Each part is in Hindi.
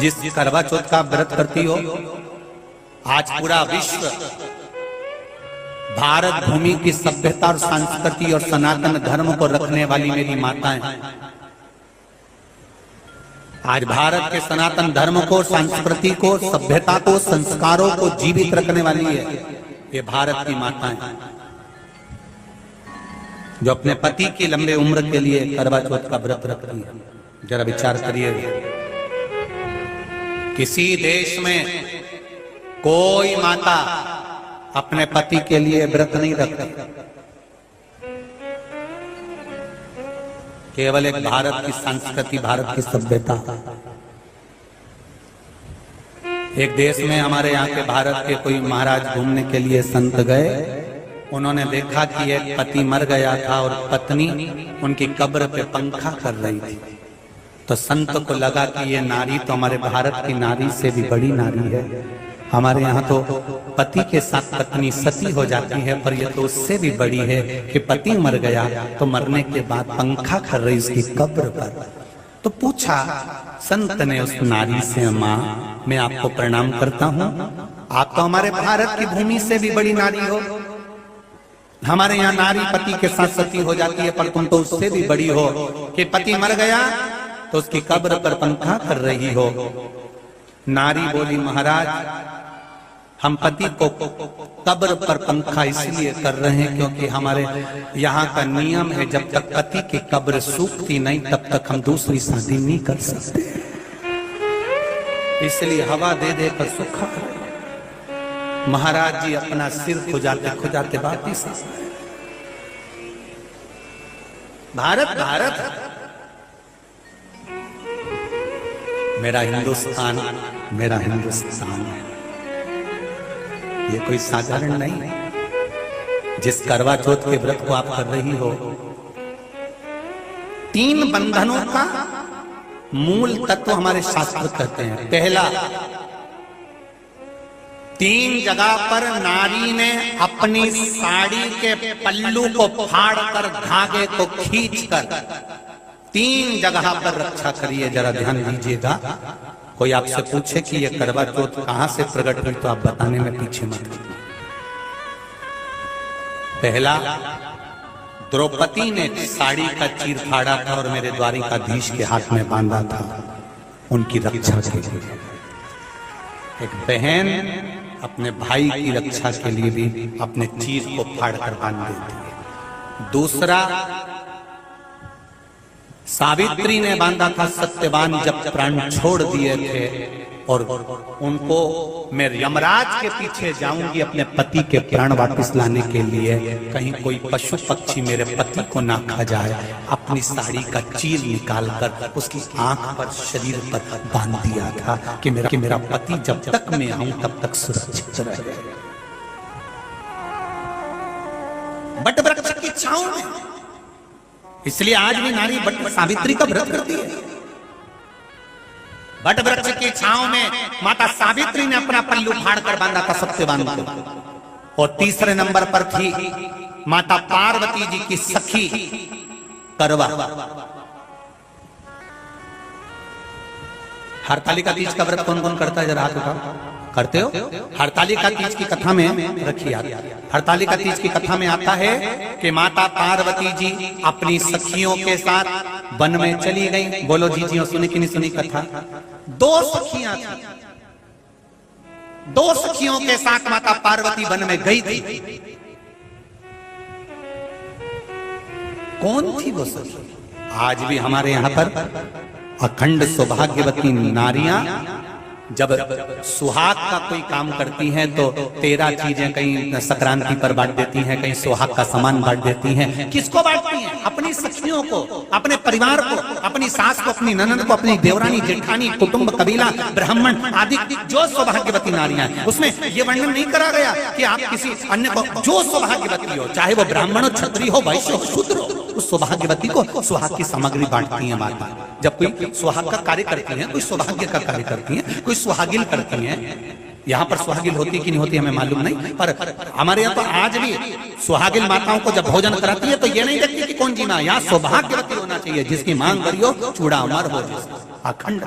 जिस करवा चौथ का व्रत करती हो, आज पूरा विश्व भारत भूमि की सभ्यता और संस्कृति और सनातन धर्म को रखने वाली मेरी माताएं, आज भारत के सनातन धर्म को, संस्कृति को, सभ्यता को, संस्कारों को जीवित रखने वाली है ये भारत की माताएं, जो अपने पति की लंबे उम्र के लिए करवा चौथ का व्रत रखती है। जरा विचार करिए, किसी देश में कोई माता अपने पति के लिए व्रत नहीं रखती, केवल एक भारत की संस्कृति, भारत की सभ्यता। एक देश में हमारे यहाँ के भारत के कोई महाराज घूमने के लिए संत गए, उन्होंने देखा कि एक पति मर गया था और पत्नी उनकी कब्र पे पंखा कर रही थी। तो संत को लगा कि ये नारी तो हमारे भारत की नारी से भी बड़ी नारी है। हमारे यहाँ तो पति के साथ पत्नी सती हो जाती है, पर यह तो उससे भी बड़ी है कि पति मर गया तो मरने के बाद पंखा कर रही उसकी कब्र पर। तो पूछा संत ने उस नारी से, माँ मैं आपको प्रणाम करता हूँ, आप तो हमारे भारत की भूमि से भी बड़ी नारी हो, हमारे यहाँ नारी पति के साथ सती हो जाती है, पर तुम तो उससे भी बड़ी हो कि पति मर गया तो उसकी कब्र पर पंखा कर रही हो। नारी बोली, महाराज हम पति को कब्र पर पंखा इसलिए कर रहे हैं क्योंकि हमारे यहाँ का नियम है, जब तक पति की कब्र सूखती नहीं तब तक हम दूसरी शादी नहीं कर सकते, इसलिए हवा दे दे कर सुखा। महाराज जी अपना सिर खुजाते बात ही समझ। भारत भारत मेरा हिंदुस्तान, मेरा हिंदुस्तान ये कोई साधारण नहीं। जिस करवा चौथ के व्रत को आप कर रही हो, 3 बंधनों का मूल तत्व हमारे शास्त्र कहते हैं। पहला, 3 जगह पर नारी ने अपनी साड़ी के पल्लू को फाड़कर, धागे को खींचकर 3 जगह पर रक्षा करिए। जरा ध्यान दीजिएगा, कोई आपसे पूछे कि ये करवा चौथ कहां से प्रकट हुई तो आप बताने में पीछे मत। पहला, द्रौपदी ने साड़ी का चीर फाड़ा था और मेरे द्वारिकाधीश के हाथ में बांधा था, उनकी रक्षा के लिए। एक बहन अपने भाई की रक्षा के लिए भी अपने चीर को फाड़ कर बांध देती है। दूसरा, सावित्री ने बांधा था, सत्यवान जब प्राण छोड़ दिए थे और उनको मैं यमराज के पीछे जाऊंगी अपने पति के प्राण वापस लाने के लिए, कहीं कोई पशु पक्षी मेरे पति को ना खा जाए, अपनी साड़ी का चीर निकालकर उसकी आंख पर, शरीर पर बांध दिया था कि मेरा पति जब तक मैं आऊं तब तक सुरक्षित रहे। बट वृक्ष की छांव में, इसलिए आज भी नारी बट सावित्री का व्रत करती है। बट वृक्ष की छांव में माता सावित्री ने अपना पल्लू फाड़कर बांधा था सत्यवान को। और तीसरे नंबर पर थी माता पार्वती जी की सखी करवा। हरतालिका तीज का व्रत कौन कौन करता है, जरा हाथ उठाओ। करते हो? हरतालिका तीज की कथा में रखिए। हरतालिका तीज की कथा में आता है कि माता पार्वती जी अपनी सखियों के साथ वन में चली गई। बोलो जी, सुनी कि नहीं सुनी कथा? 2 सखियां थी, 2 सखियों के साथ माता पार्वती वन में गई थी। कौन थी वो सखी? आज भी हमारे यहां पर अखंड सौभाग्यवती नारियां जब सुहाग का कोई काम करती हैं तो 13 चीजें कहीं संक्रांति पर बांट देती हैं, कहीं सुहाग का सामान बांट देती हैं। किसको बांटती हैं? अपनी सखियों को, अपने परिवार को, अपनी सास को, अपनी ननद को, अपनी देवरानी, जेठानी, कुटुंब, कबीला, ब्राह्मण आदि जो सौभाग्यवती नारियां हैं। उसमें यह वर्णन नहीं करा गया कि आप किसी अन्य को, जो सौभाग्यवती हो, चाहे वो ब्राह्मण हो, क्षत्रिय हो, वैश्य हो, शूद्र हो, उस सौभाग्यवती को सुहाग की सामग्री बांटती है माता। जब कोई सुहाग का कार्य करती है, कोई सौभाग्य का कार्य करती है, कोई सुहागिल करती हैं। यहाँ पर सुहागिल होती कि नहीं होती हमें मालूम नहीं, पर हमारे यहाँ तो आज भी सुहागिल माताओं को जब भोजन कराती है तो ये नहीं देखती कि कौन जी माँ, यहाँ सौभाग्यवती होना चाहिए, जिसकी मांग करी हो, चूड़ा अमर हो, अखंड।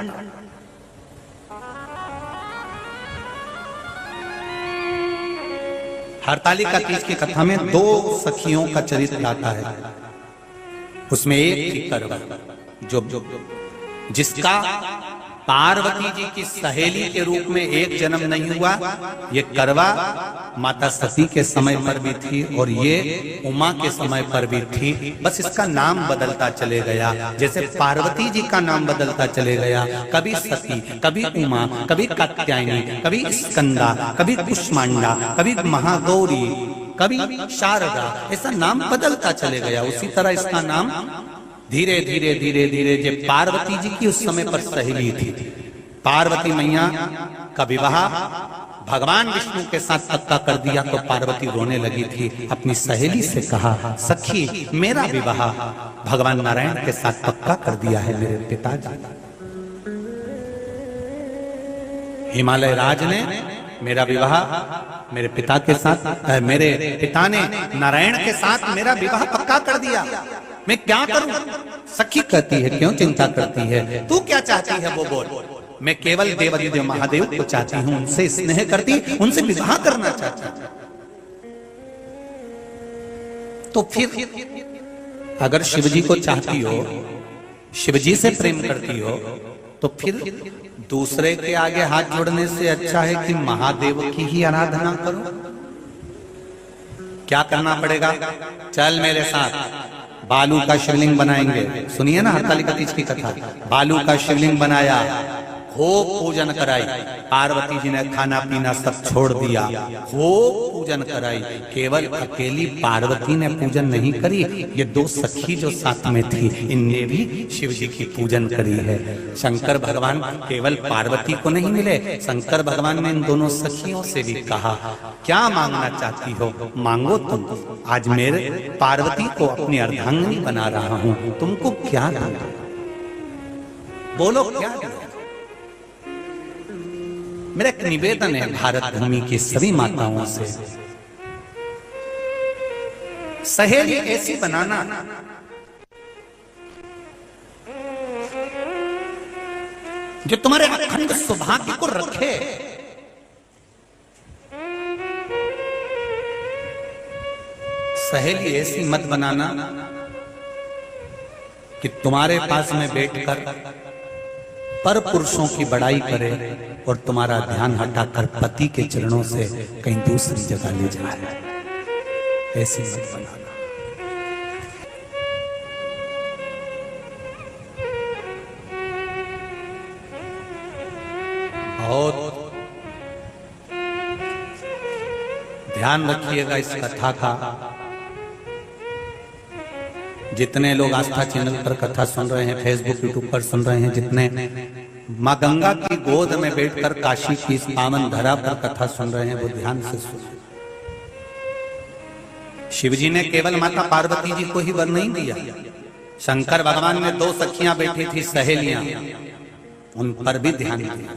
हरतालिका तीज की कथा में 2 सखियों का चरित्र आता है। उसमें एक थी करवा, जो जिसका पार्वती जी की सहेली के रूप में एक जन्म नहीं हुआ। ये करवा माता सती के समय पर भी थी और ये उमा के समय पर भी थी, बस इसका नाम बदलता चले गया। जैसे पार्वती जी का नाम बदलता चले गया, कभी सती, कभी उमा, कभी कात्यायनी, कभी स्कंदा, कभी कुष्मांडा, कभी महागौरी, कभी शारदा, ऐसा नाम बदलता चले गया। उसी तरह इसका नाम धीरे धीरे धीरे धीरे जो पार्वती जी की उस समय पर सहेली थी, पार्वती मैया का विवाह भगवान विष्णु के साथ पक्का कर दिया तो पार्वती रोने लगी थी। अपनी सहेली से कहा, सखी मेरा विवाह भगवान नारायण के साथ पक्का कर दिया है मेरे पिताजी। हिमालय राज ने मेरा विवाह मेरे पिता के साथ, मेरे पिता ने नारायण के साथ मेरा विवाह पक्का कर दिया, मैं क्या करूं? सखी कहती है, क्यों चिंता करती है, तू क्या चाहती है वो बोल। मैं केवल देवादिदेव महादेव को चाहती हूं, उनसे स्नेह करती, उनसे विवाह करना चाहती। तो फिर अगर शिवजी को चाहती हो, शिवजी से प्रेम करती हो, तो फिर दूसरे के आगे हाथ जोड़ने से अच्छा है कि महादेव की ही आराधना करो। क्या करना पड़ेगा? चल मेरे साथ, बालू का शिवलिंग बनाएंगे। सुनिए ना हरतालिका तीज की कथा। बालू का शिवलिंग बनाया, खूब पूजन कराई। पार्वती जी ने खाना पीना सब छोड़ दिया, खूब पूजन कराई। केवल अकेली पार्वती ने पूजन नहीं करी, ये 2 सखी जो साथ में थी, इनने भी शिव जी की पूजन करी है। शंकर भगवान केवल पार्वती को नहीं मिले, शंकर भगवान ने इन दोनों सखियों से भी कहा, क्या मांगना चाहती हो मांगो तुम। आज मेरे पार्वती को अपनी अर्धांगिनी बना रहा हूं, तुमको क्या दूं? बोलो क्या दूं? मेरा एक निवेदन है भारत भूमि की सभी माताओं से, सहेली ऐसी बनाना जो तुम्हारे अखंड सौभाग्य को रखे। सहेली ऐसी मत बनाना कि तुम्हारे पास में बैठकर पर पुरुषों की बड़ाई करे और तुम्हारा ध्यान हटाकर पति के चरणों से कहीं दूसरी जगह ले जाए। ऐसी मत बनाना। बहुत ध्यान रखिएगा इस कथा का। जितने लोग आस्था चैनल पर कथा सुन रहे हैं, फेसबुक यूट्यूब पर सुन रहे हैं, जितने माँ गंगा की गोद में बैठकर काशी की इस पावन धरा पर कथा सुन रहे हैं, वो ध्यान से सुने। शिवजी ने केवल माता पार्वती जी को ही वर नहीं दिया, शंकर भगवान ने 2 सखियां बैठी थी सहेलियां, उन पर भी ध्यान दिया।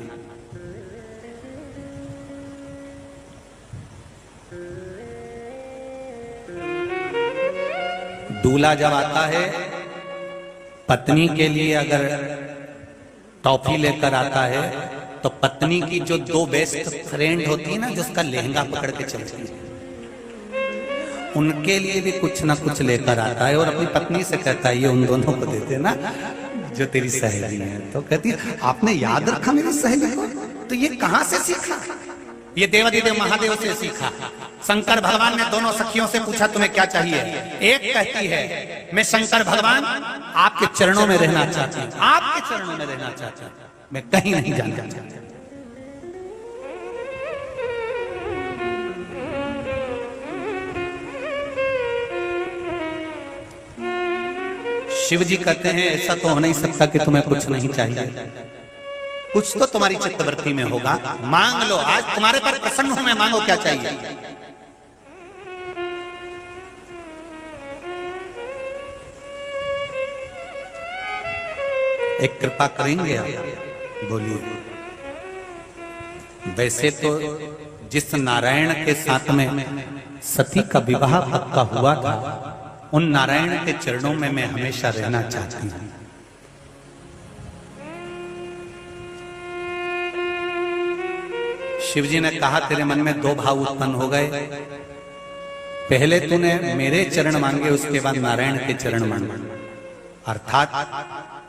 दूल्हा जब आता है, पत्नी के लिए अगर टॉफी लेकर आता है, तो पत्नी की जो 2 बेस्ट फ्रेंड होती है ना, जिसका लहंगा पकड़ के चलती है, उनके लिए भी कुछ ना कुछ लेकर आता है और अपनी पत्नी से कहता है, ये उन दोनों को देते ना जो तेरी सहेली है। तो कहती है, आपने याद रखा मेरी सहेली को? तो ये कहां से सीखा? ये देवादिदेव महादेव से सीखा। शंकर भगवान ने दोनों सखियों से पूछा, तुम्हें क्या चाहिए? एक कहती है, मैं शंकर भगवान आपके चरणों में रहना चाहती हूं, आपके चरणों में रहना चाहती हूं, मैं कहीं नहीं जाना चाहती। शिव जी कहते हैं, ऐसा तो हो नहीं सकता कि तुम्हें कुछ नहीं चाहिए, कुछ तो तुम्हारी चित्तवृत्ति में होगा, मांग लो। आज तुम्हारे पर प्रसन्न हूं मैं, मांगो क्या चाहिए। एक कृपा करेंगे आप? बोलिए। वैसे तो जिस नारायण के साथ में सती का विवाह पक्का हुआ था, उन नारायण के चरणों में मैं हमेशा रहना चाहती हूं। शिवजी ने कहा तेरे मन में दो भाव उत्पन्न हो गए, पहले तूने मेरे चरण मांगे, उसके बाद नारायण के चरण मांगे, अर्थात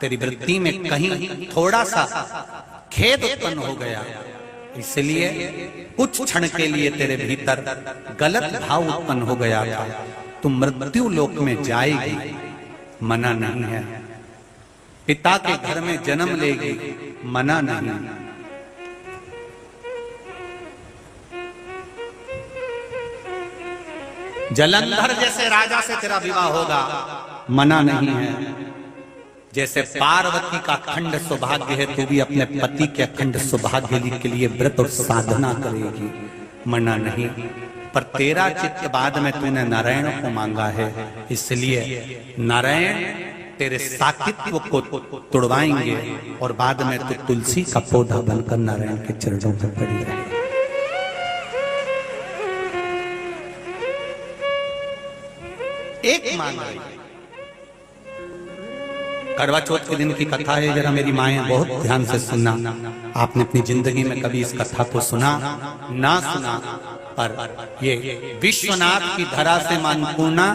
तेरी वृत्ति में कहीं थोड़ा सा खेद उत्पन्न हो गया, इसलिए कुछ क्षण के लिए तेरे भीतर गलत भाव उत्पन्न हो गया था। तू मृत्यु लोक में जाएगी, मना नहीं है। पिता के घर में जन्म लेगी, मना नहीं। जलंधर जैसे राजा से तेरा विवाह होगा, मना नहीं है। जैसे पार्वती का अखंड सौभाग्य है, तू भी अपने पति के अखंड सौभाग्य के लिए व्रत और साधना करेगी, मना नहीं। पर तेरा चित्त बाद में तूने नारायण को मांगा है, इसलिए नारायण तेरे साकित्व को तुड़वाएंगे और बाद में तू तुलसी का पौधा बनकर नारायण के चरणों में पड़ी रहे। एक मांग रही। करवा चौथ के दिन की कथा है, जरा मेरी माएं बहुत ध्यान से सुनना। आपने अपनी जिंदगी में कभी इस कथा को सुना ना सुना, पर ये विश्वनाथ की धरा से मां अन्नपूर्णा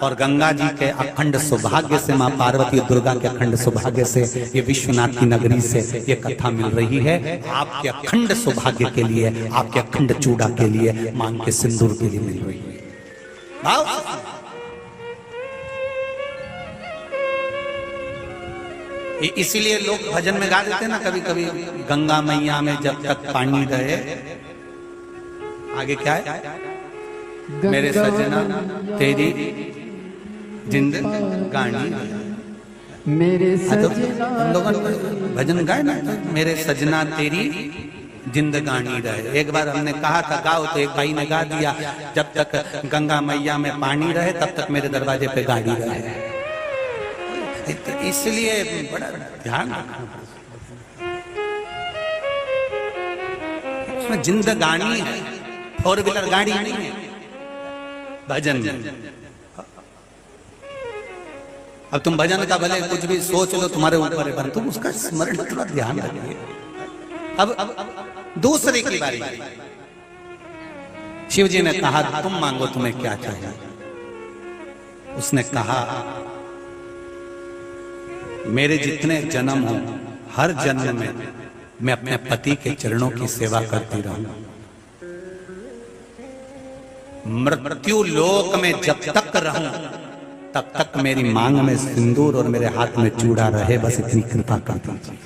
और गंगा जी के अखंड सौभाग्य से मां पार्वती दुर्गा के अखंड सौभाग्य से ये विश्वनाथ की नगरी से ये कथा मिल रही है। आपके अखंड सौभाग्य के लिए, आपके अखंड चूड़ा के लिए, मांग के सिंदूर के लिए मिल रही है। भाव इसीलिए लोग भजन में गा देते ना कभी कभी, गंगा मैया में जब तक पानी रहे, आगे क्या है, मेरे सजना तेरी जिंदगानी, मेरे सजना। हम लोगों ने भजन गाए ना, मेरे सजना तेरी जिंदगानी रहे। एक बार हमने कहा था गाओ, तो एक भाई ने गा दिया, जब तक गंगा मैया में पानी रहे तब तक मेरे दरवाजे पे गाड़ी रहे। इसलिए बड़ा ध्यान रखना, उसमें जिंदगानी है, फोर व्हीलर गाड़ी नहीं है भजन। अब तुम भजन का भले कुछ भी सोच लो, तुम्हारे ऊपर है, पर तुम उसका स्मरण थोड़ा ध्यान रखिए। अब दूसरे की बारी, शिव जी ने कहा तुम मांगो, तुम्हें क्या चाहिए। उसने कहा मेरे जितने जन्म हो, हर जन्म में मैं अपने पति के चरणों की सेवा करती रहूं। मृत्यु लोक में जब तक रहूं तब तक मेरी मांग में सिंदूर और मेरे हाथ में चूड़ा रहे, बस इतनी कृपा कर दीजिए।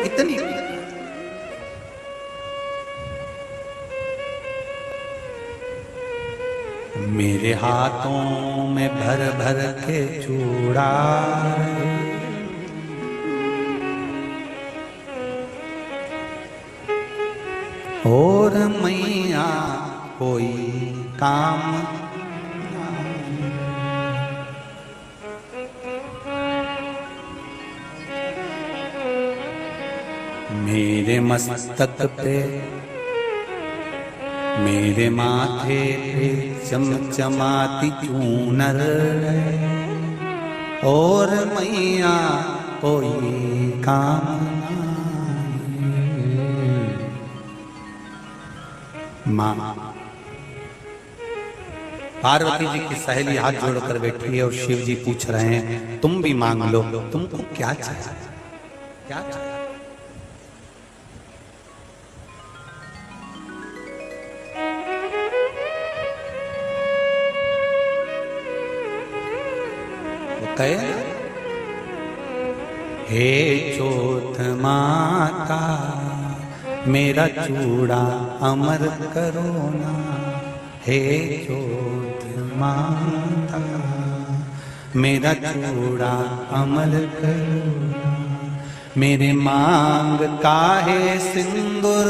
इतनी मेरे हाथों में भर भर के चूड़ा, और मैया कोई काम मेरे मस्तक पे, मेरे माथे पे चमचमाती चूनर, और मैया कोई काम। मां पार्वती जी की सहेली हाथ जोड़कर बैठी है और शिव जी पूछ रहे हैं तुम भी मांग लो, तुमको क्या चाहिए, क्या चाहिए। हे चौथ माता मेरा चूड़ा अमर करो ना, हे चौथ माता मेरा चूड़ा अमर करो ना। मेरे मांग काहे सिंदूर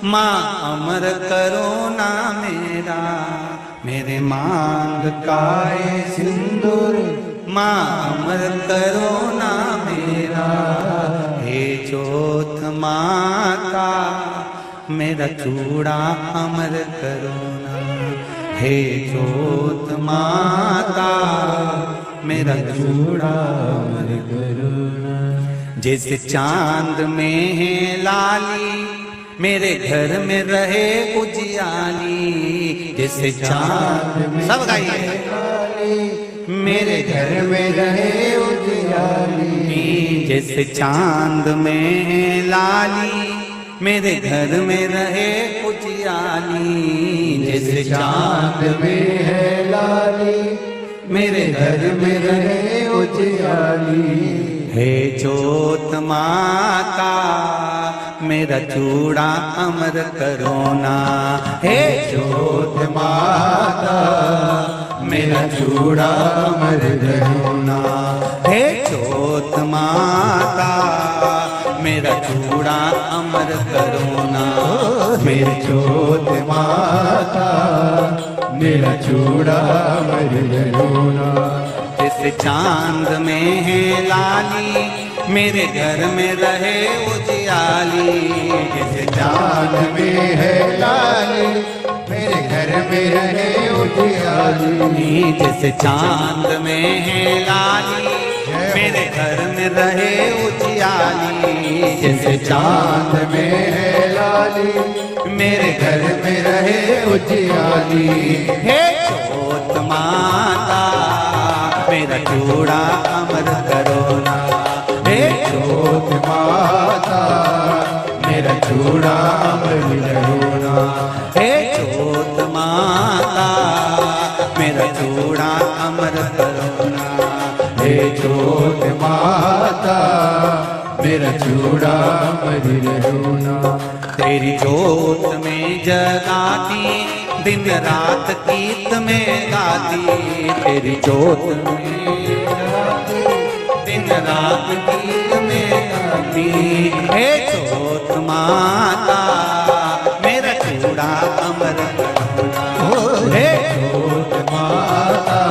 माँ अमर करो ना मेरा, मेरे मांग काहे सिंदूर माँ अमर करो ना मेरा। हे चौथ माता मेरा चूड़ा अमर करो ना, हे चौथ माता मेरा चूड़ा अमर करो ना। जैसे चांद में है लाली मेरे घर में रहे उजियाली, जैसे चांद। सब गाइए। मेरे घर में रहे उजियाली, जैसे चांद में लाली। मेरे घर में रहे उजियाली, जैसे चांद में है लाली। मेरे घर में रहे उजियाली। हे जोत माता मेरा चूड़ा अमर करो ना। हे जोत माता मेरा चूड़ा अमर करो ना। हे जोत माता मेरा चूड़ा अमर करो ना। मेरी जोत माता मेरा चूड़ा अमर करो ना। जैसे चांद में है लाली, मेरे घर में रहे उजियाली। जैसे चांद में है लाली, मेरे घर में रहे उजियाली। जैसे चांद में है लाली, मेरे घर में रहे उजियाली। जैसे चांद में है लाली, मेरे घर में रहे उजियाली। हे जोत माता मेरा चूड़ा अमर करो ना। हे जोत माता मेरा चूड़ा अमर करो ना। हे जोत माता मेरा चूड़ा अमर करो ना। हे जोत माता मेरा चूड़ा अमर करो ना। तेरी जोत में जगाती, दिन रात गीत में गाती। तेरी जोत में जगाती, दिन रात गीत में गाती। हे जोत माता मेरा चूड़ा अमर करो ना। हे जोत माता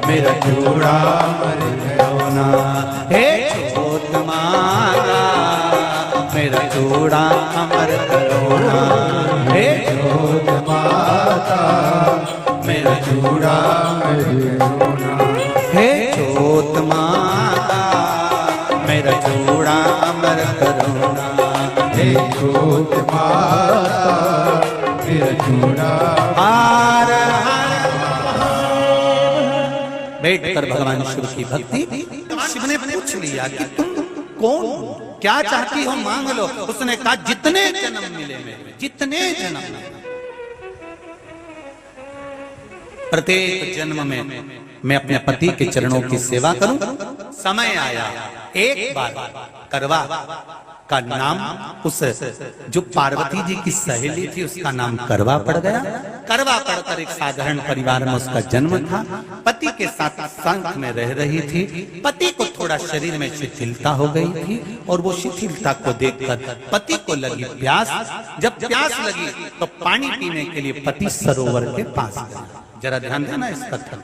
मेरा चूड़ा अमर करो ना। हे जोत माता मेरा चूड़ा अमर करो ना। हे जोत माता मेरा चूड़ा अमर करो ना। हे जोत माता मेरा चूड़ा अमर करो ना। हे जोत माता मेरा चूड़ा। हर हर बैठ कर भगवान शिव की भक्ति। शिव ने पूछ लिया कि तुम कौन, क्या चाहती हो मांग लो। उसने कहा जितने जन्म मिले मेरे, जितने जन्म, प्रत्येक जन्म में मैं अपने पति के चरणों की सेवा करूं। समय आया एक बार करवा का नाम, उस जो पार्वती जी की सहेली थी उसका नाम करवा पड़ गया। करवा पड़कर एक साधारण परिवार में उसका जन्म था। पति के साथ संग में रह रही थी। पति को थोड़ा शरीर में शिथिलता हो गई थी और वो शिथिलता को देखकर पति को लगी प्यास। जब प्यास लगी तो पानी पीने के लिए पति सरोवर के पास गया। जरा ध्यान देना इस कथन।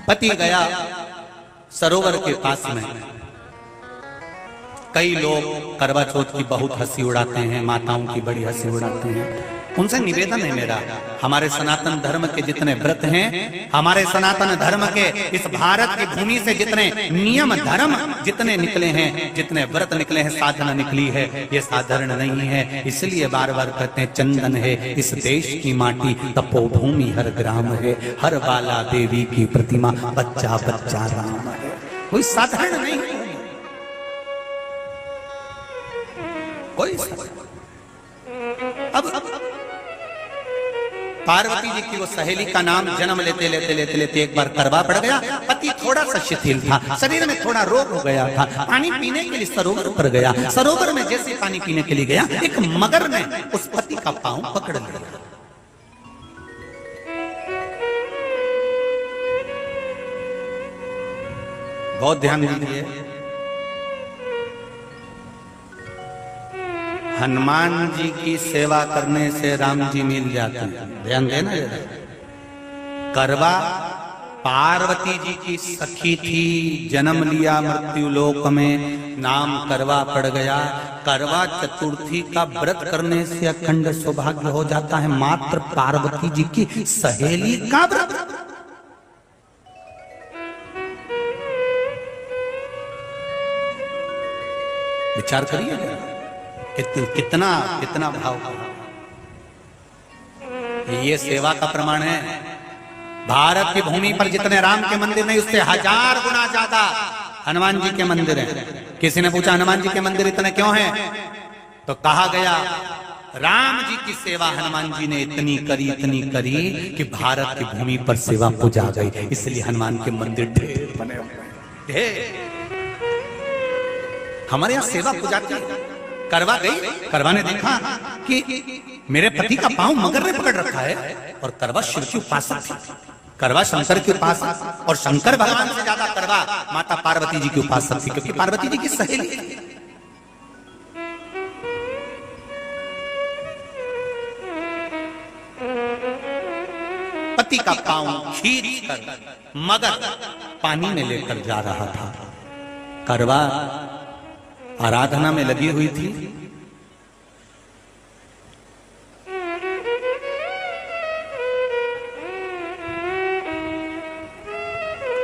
पति गया सरोवर के पास में। कई लोग करवा चौथ की बहुत हंसी उड़ाते हैं, माताओं की बड़ी हंसी उड़ाते हैं। उनसे निवेदन है मेरा, हमारे सनातन धर्म के जितने व्रत हैं, हमारे सनातन धर्म के इस भारत की भूमि से जितने नियम धर्म जितने निकले हैं, जितने व्रत निकले हैं, साधना निकली है, ये साधारण नहीं है। इसलिए बार बार कहते हैं चंदन है इस देश की माटी, तपोभूमि हर ग्राम है, हर बाला देवी की प्रतिमा, बच्चा बच्चा राम है। कोई साधारण नहीं, कोई अब पार्वती जी की वो सहेली का नाम जन्म लेते लेते लेते लेते एक बार करवा पड़ गया। पति थोड़ा सा शिथिल था, शरीर में थोड़ा रोग हो गया था। पानी पीने के लिए सरोवर पर गया। सरोवर में जैसे पानी पीने के लिए गया, एक मगर ने उस पति का पांव पकड़ लिया। बहुत ध्यान दीजिए, हनुमान जी की सेवा करने से राम जी मिल जाते हैं। ध्यान देना जरा। करवा पार्वती जी की सखी थी, जन्म लिया मृत्यु लोक में, नाम करवा पड़ गया। करवा चतुर्थी का व्रत करने से अखंड सौभाग्य हो जाता है। मात्र पार्वती जी की सहेली का व्रत। विचार करिए कितना कितना भाव। ये सेवा का प्रमाण है। भारत की भूमि पर जितने राम के मंदिर नहीं, उससे 1000 गुना ज्यादा हनुमान जी के मंदिर हैं। किसी ने पूछा हनुमान जी के मंदिर इतने क्यों हैं, तो कहा गया राम जी की सेवा हनुमान जी ने इतनी करी कि भारत की भूमि पर सेवा पूजा गई, इसलिए हनुमान के मंदिर ढेर बने हुए ढेर। हमारे यहां सेवा पूजाती करवा गई, करवा ने देखा कि मेरे पति का पांव मगर ने पकड़ रखा है, और करवा शिव की उपासक थी। करवा शंकर की उपासक, और शंकर भगवान से ज्यादा करवा माता पार्वती जी की उपासक थी, क्योंकि पार्वती जी की सहेली थी। पति का पांव खींच कर मगर पानी में लेकर जा रहा था। करवा आराधना में लगी हुई थी।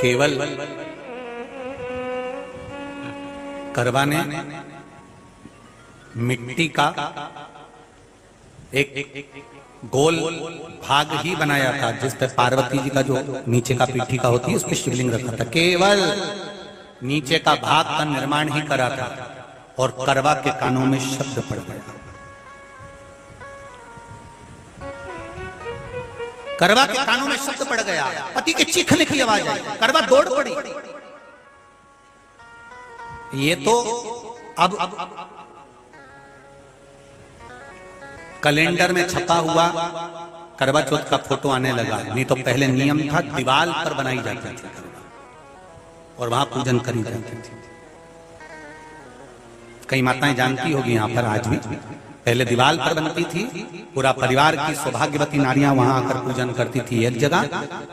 केवल करवा ने मिट्टी का एक गोल भाग ही बनाया था, जिस पे पार्वती जी का जो नीचे का पीठी का होती है उस पे शिवलिंग रखा था। केवल नीचे का भाग का निर्माण ही करा था, और करवा के कानों में शब्द पड़ गया। करवा के कानों में शब्द पड़ गया, पति के चीखने की आवाज आई, करवा दौड़ पड़ी। ये तो अब कैलेंडर में छपा हुआ करवा चौथ का फोटो आने लगा, नहीं तो पहले नियम था दीवार पर बनाई जाती थी और वहां पूजन करी जाती थी। कई माताएं जानती होगी यहाँ पर आज भी, पहले दीवार पर बनती थी, पूरा परिवार की सौभाग्यवती नारियां वहां आकर पूजन करती थी एक जगह,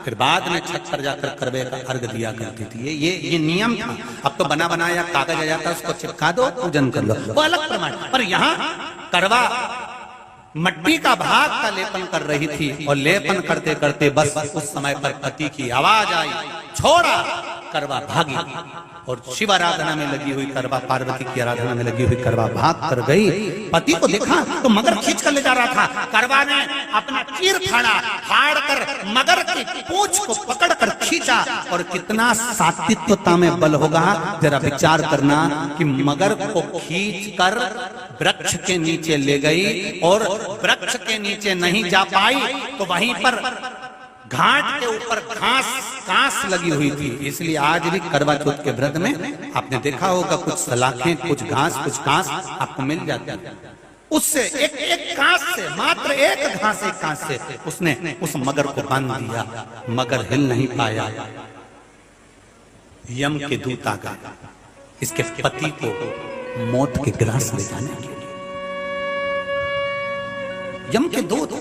फिर बाद में छत पर जाकर करवे का अर्घ दिया करती थी। ये नियम था। अब तो बना बनाया कागज आ जाता, उसको चिपका दो, पूजन कर लो, वो अलग प्रमाण। पर यहाँ करवा मट्टी का भाग का लेपन कर रही थी, और लेपन करते करते बस उस समय पर पति की आवाज आई, छोड़ा। करवा भागी, और शिव आराधना में लगी हुई करवा, पार्वती की आराधना में लगी हुई करवा भाग कर गई। पति को देखा तो मगर खींच कर ले जा रहा था। करवा ने अपना चीर फाड़ कर मगर की पूंछ को पकड़ कर खींचा, और कितना सात्विकता में बल होगा जरा विचार करना कि मगर को खींच कर वृक्ष के नीचे ले गई, और वृक्ष के नीचे नहीं जा पाई तो वहीं पर घाट के ऊपर घास लगी हुई थी। इसलिए आज भी करवा चौथ के व्रत में आपने देखा होगा कुछ सलाखें, कुछ घास आपको मिल जाती है। उससे एक घास से, मात्र एक घास से उसने उस मगर को बांध दिया। मगर हिल नहीं पाया। यम के दूत आ गए इसके पति को मौत के ग्रास ले जाने के लिए। यम के दूत।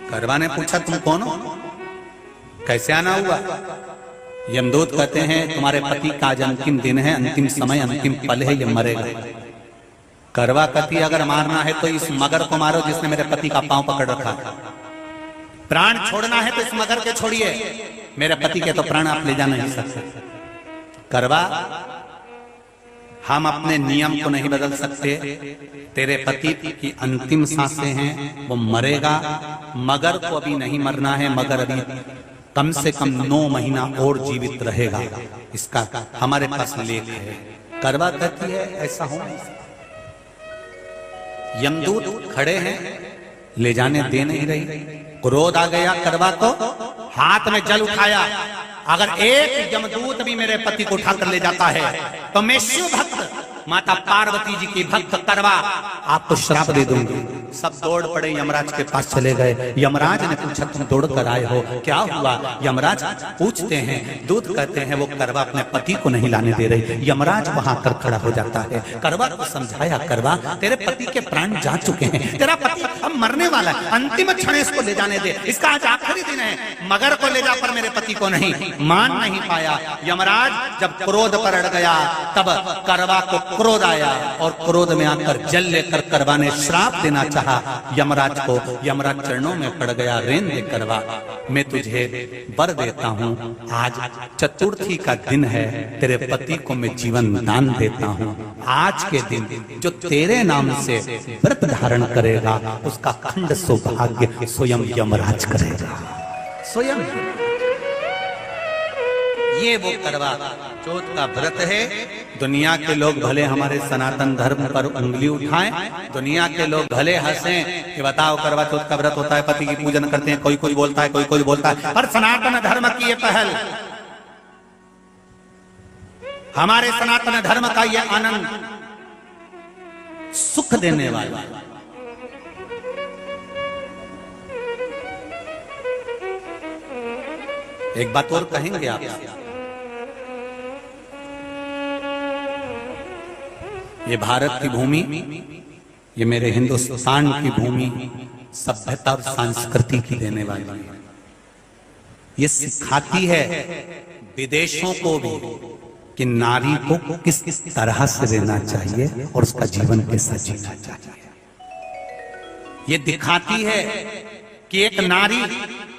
करवा ने पूछा तुम कौन हो, कैसे आना हुआ? यमदूत कहते हैं तुम्हारे पति का आज अंतिम दिन है, अंतिम समय, अंतिम पल है, ये मरेगा। करवा कहती अगर मारना है तो इस मगर को मारो जिसने मेरे पति का पांव पकड़ रखा। प्राण छोड़ना है तो इस मगर के छोड़िए, मेरे पति के तो प्राण आप ले जा नहीं सकते। करवा हम अपने नियम को नहीं बदल सकते। तेरे पति की अंतिम सांसें हैं, वो मरेगा। मगर को अभी नहीं मरना है, मगर अभी कम से कम 9 महीना और जीवित रहेगा। इसका हमारे पास लेख है। करवा कहती है ऐसा हो नहीं सकता। यमदूत खड़े हैं, ले जाने दे नहीं रही। क्रोध आ गया करवा को, हाथ में जल उठाया। अगर एक यमदूत भी मेरे पति को उठाकर ले जाता है तो मैं शिव भक्त माता पार्वती जी की भक्त करवा आपको श्राप दे दूंगी। सब दौड़ पड़े, यमराज के पास चले गए। यमराज ने पूछा तुम दौड़ कर आए हो, क्या हुआ? यमराज पूछते हैं, दूत कहते हैं वो करवा अपने पति को नहीं लाने दे रही। यमराज वहां कर खड़ा हो जाता है। करवा को समझाया, करवा तेरे पति के प्राण जा चुके हैं, तेरा पति अब मरने वाला है, अंतिम क्षण इसको ले जाने दे, इसका आज आखिरी दिन है, मगर को ले जा पर मेरे पति को नहीं। मान नहीं पाया यमराज, जब क्रोध पर अड़ गया तब करवा को क्रोध आया और क्रोध में आकर जल लेकर करवा ने श्राप देना चाहा यमराज को। यमराज चरणों में पड़ गया, रेन दे करवा, मैं तुझे वर देता हूँ, आज चतुर्थी का दिन है, तेरे पति को मैं जीवन दान देता हूँ। आज के दिन जो तेरे नाम से व्रत धारण करेगा उसका खंड सौभाग्य स्वयं यमराज करेगा, स्वयं। ये वो करवा चौथ का व्रत है। दुनिया के लोग भले हमारे सनातन धर्म पर उंगली उठाएं, दुनिया के लोग भले हंसें कि बताओ करवा चौथ का व्रत होता है, पति की पूजन करते हैं, कोई कोई बोलता है, कोई कोई बोलता है, पर सनातन धर्म की ये पहल, हमारे सनातन धर्म का ये आनंद सुख देने वाला। एक बात और कहेंगे आप, ये भारत की भूमि, ये मेरे हिंदुस्तान की भूमि सभ्यता और संस्कृति की देने वाली है। ये सिखाती है विदेशों को भी कि नारी को किस तरह से रहना चाहिए और उसका जीवन कैसा जीना चाहिए। ये दिखाती है कि एक नारी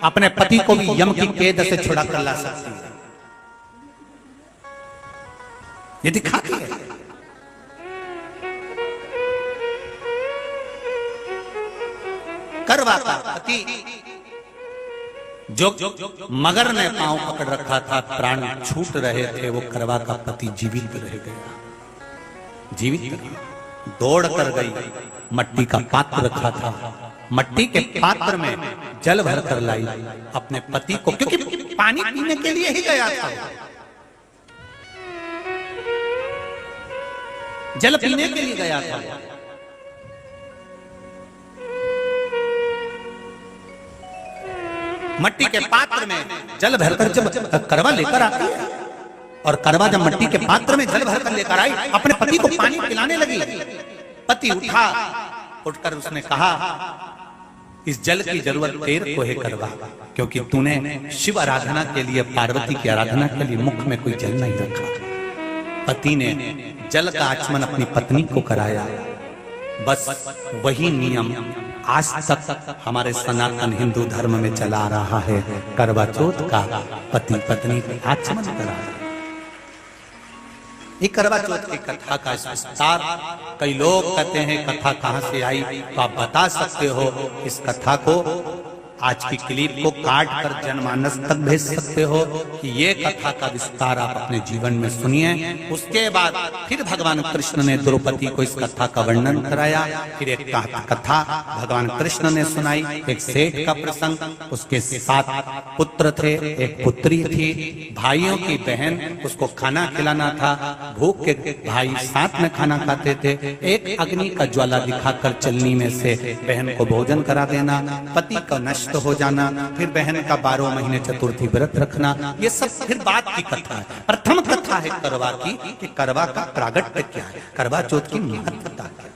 अपने पति को भी यम की कैद से छुड़ा कर ला सकती है। ये दिखाती है। करवा का पति जो मगर ने पांव पकड़ रखा था, प्राण छूट रहे थे, वो करवा का पति जीवित रह गया, जीवित दौड़ कर गई, मट्टी का पात्र रखा था, मट्टी के पात्र में जल भर कर लाई अपने पति को, क्योंकि पानी पीने के लिए ही गया था, जल पीने के लिए गया था। मट्टी के पात्र में जल भरकर जब करवा लेकर आती है, और करवा जब मट्टी के पात्र में जल भरकर लेकर आई, अपने पति को पानी पिलाने लगी। पति उठा, उठकर उसने कहा, इस जल की जरूरत तेरे को है करवा, क्योंकि तूने शिव आराधना के लिए, पार्वती की आराधना के लिए मुख में कोई जल नहीं रखा। पति ने जल का आचमन अपनी पत्नी को कराया। बस वही नियम आज तक हमारे सनातन हिंदू धर्म में चला आ रहा है। करवा चौथ का पति पत्नी आचमन करा। ये करवा चौथ की कथा का विस्तार, कई लोग कहते हैं कथा कहां से आई, तो आप बता सकते हो इस कथा को, आज की क्लिप को काट कर जनमानस तक भेज सकते हो कि ये कथा का विस्तार आप अपने जीवन में सुनिए। उसके बाद फिर भगवान कृष्ण ने द्रौपदी को इस कथा का वर्णन कराया। फिर एक कथा भगवान कृष्ण ने सुनाई, एक सेठ का प्रसंग, उसके 7 पुत्र थे, एक पुत्री थी, भाइयों की बहन, उसको खाना खिलाना था, भूख के भाई साथ में खाना खाते थे, एक अग्नि का ज्वाला दिखाकर चलनी में से बहन को भोजन करा देना, पति का नष्ट हो जाना, फिर बहन का 12 महीने चतुर्थी व्रत रखना, ये सब फिर बात की कथा है। प्रथम कथा है करवा की कि करवा का प्रागट्य क्या है, करवा चौथ की महत्वता क्या,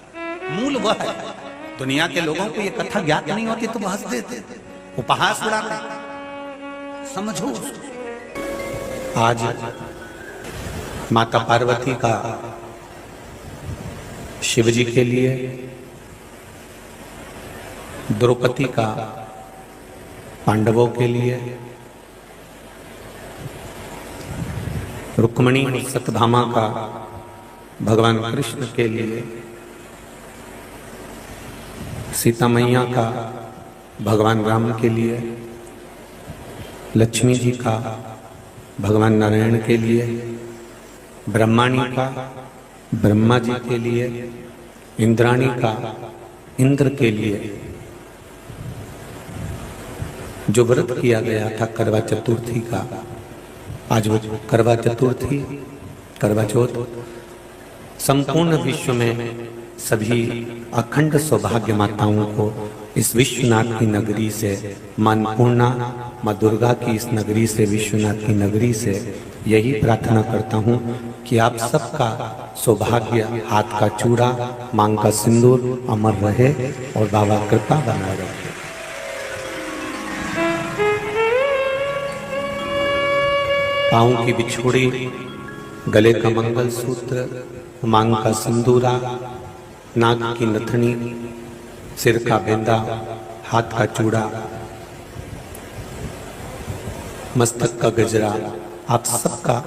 मूल वह है। दुनिया के लोगों को ये कथा ज्ञात नहीं होती तो हंस देते, उपहास उड़ाते। समझो, आज माता पार्वती का शिवजी के लिए, द्रौपदी का पांडवों के लिए, रुक्मिणी और सत्यभामा का भगवान कृष्ण के लिए, सीता मैया का भगवान राम के लिए, लक्ष्मी जी का भगवान नारायण के लिए, ब्रह्माणी का ब्रह्मा जी के लिए, इंद्राणी का इंद्र के लिए जो व्रत किया गया था करवा चतुर्थी का, आज वो करवा चतुर्थी, करवा चौथ संपूर्ण विश्व में सभी अखंड सौभाग्य माताओं को इस विश्वनाथ की नगरी से, मां अन्नपूर्णा, मां दुर्गा की इस नगरी से, विश्वनाथ की नगरी से यही प्रार्थना करता हूँ कि आप सबका सौभाग्य, हाथ का चूड़ा, मांग का सिंदूर अमर रहे और बाबा कृपा बनाए रखे। पाँव की बिछुड़ी, गले का मंगलसूत्र, मांग का सिंदूरा, नाक की नथनी, सिर का बिंदा, हाथ का चूड़ा, मस्तक का गजरा, आप सबका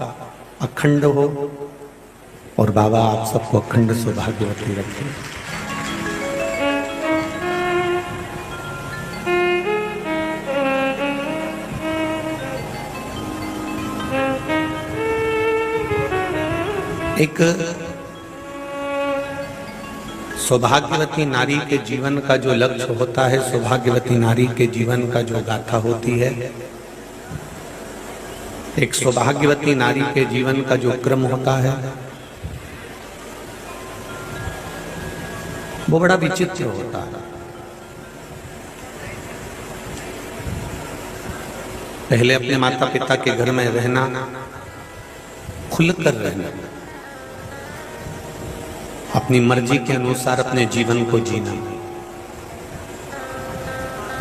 अखंड हो और बाबा आप सबको अखंड सौभाग्यवती रखे। एक सौभाग्यवती नारी के जीवन का जो लक्ष्य होता है, सौभाग्यवती नारी के जीवन का जो गाथा होती है, एक सौभाग्यवती नारी के जीवन का जो क्रम होता है, वो बड़ा विचित्र होता है। पहले अपने माता पिता के घर में रहना, खुलकर रहना, अपनी मर्जी के अनुसार अपने जीवन को जीना,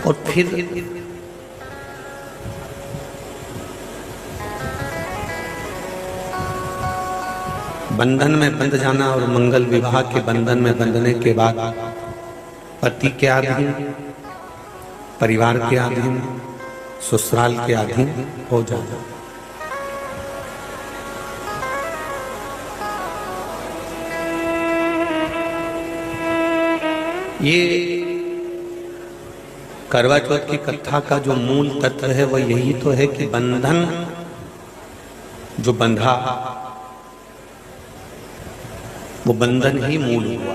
और फिर बंधन में बंध जाना और मंगल विवाह के बंधन में बंधने के बाद पति के अधीन, परिवार के अधीन, ससुराल के अधीन हो जाना। ये करवा चौथ की कथा का जो मूल तत्व है वो यही तो है कि बंधन जो बंधा वो बंधन ही मूल हुआ।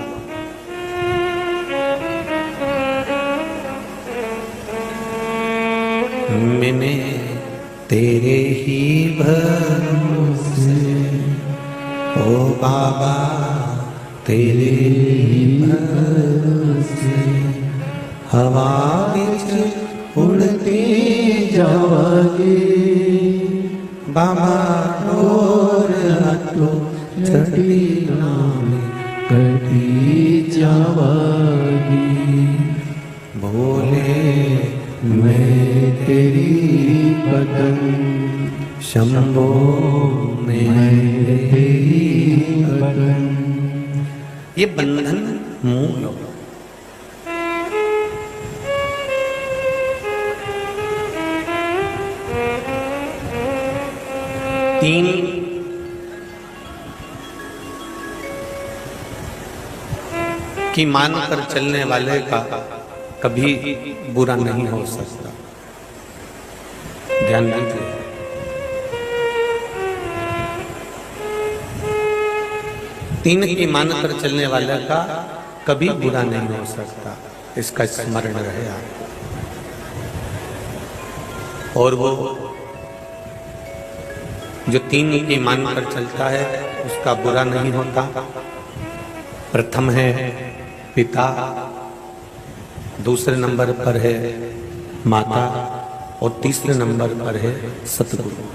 मैंने तेरे ही भरोसे ओ बाबा, तेरे ही भरोसे हवा विच उड़ते जावागे बाबा, और हटो छड़ी नाम कटी जावागी। बोले मैं तेरी बदन शंभो, मैं तेरी बदन। ये बंधन मूल हो। तीन की मानकर चलने वाले का कभी बुरा नहीं हो सकता। ध्यान दीजिए, तीन की मानकर चलने वाले का कभी बुरा नहीं हो सकता, इसका स्मरण रहे आपको। और वो जो तीन की मानकर चलता है उसका बुरा नहीं होता। प्रथम है पिता, दूसरे नंबर पर है माता, और तीसरे नंबर पर है सतगुरु,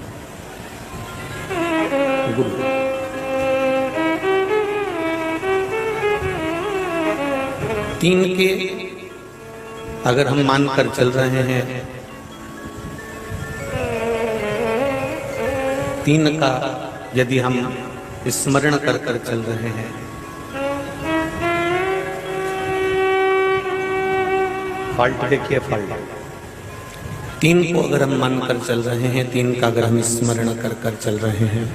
गुरु। तीन के अगर हम मानकर चल रहे हैं, तीन का यदि हम स्मरण कर कर चल रहे हैं, फॉल्ट देखिए, फॉल्ट। तीन को अगर हम मानकर चल रहे हैं, तीन का अगर हम स्मरण कर कर चल रहे हैं,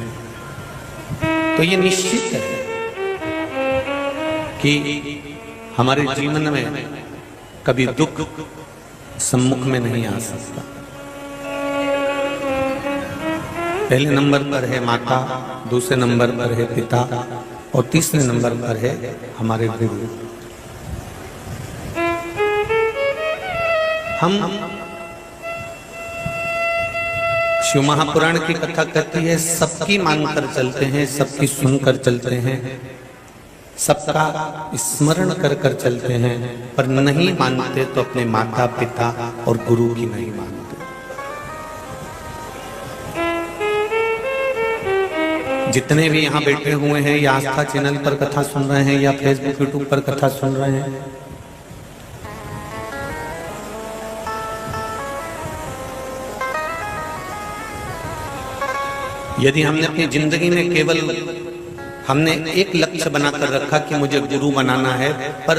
तो ये निश्चित है कि हमारे जीवन में कभी दुख सम्मुख में नहीं आ सकता। पहले नंबर पर है माता, दूसरे नंबर पर है पिता, और तीसरे नंबर पर है हमारे गुरु। हम शिव महापुराण की कथा कहती है, सबकी मानकर चलते हैं, सबकी सुनकर चलते हैं, सबका स्मरण कर कर चलते हैं, पर नहीं मानते तो अपने माता पिता और गुरु की नहीं मानते। जितने भी यहाँ बैठे हुए हैं या आस्था चैनल पर कथा सुन रहे हैं या फेसबुक यूट्यूब पर कथा सुन रहे हैं, यदि हमने अपनी जिंदगी में केवल हमने एक लक्ष्य बनाकर रखा कि मुझे गुरु बनाना है, पर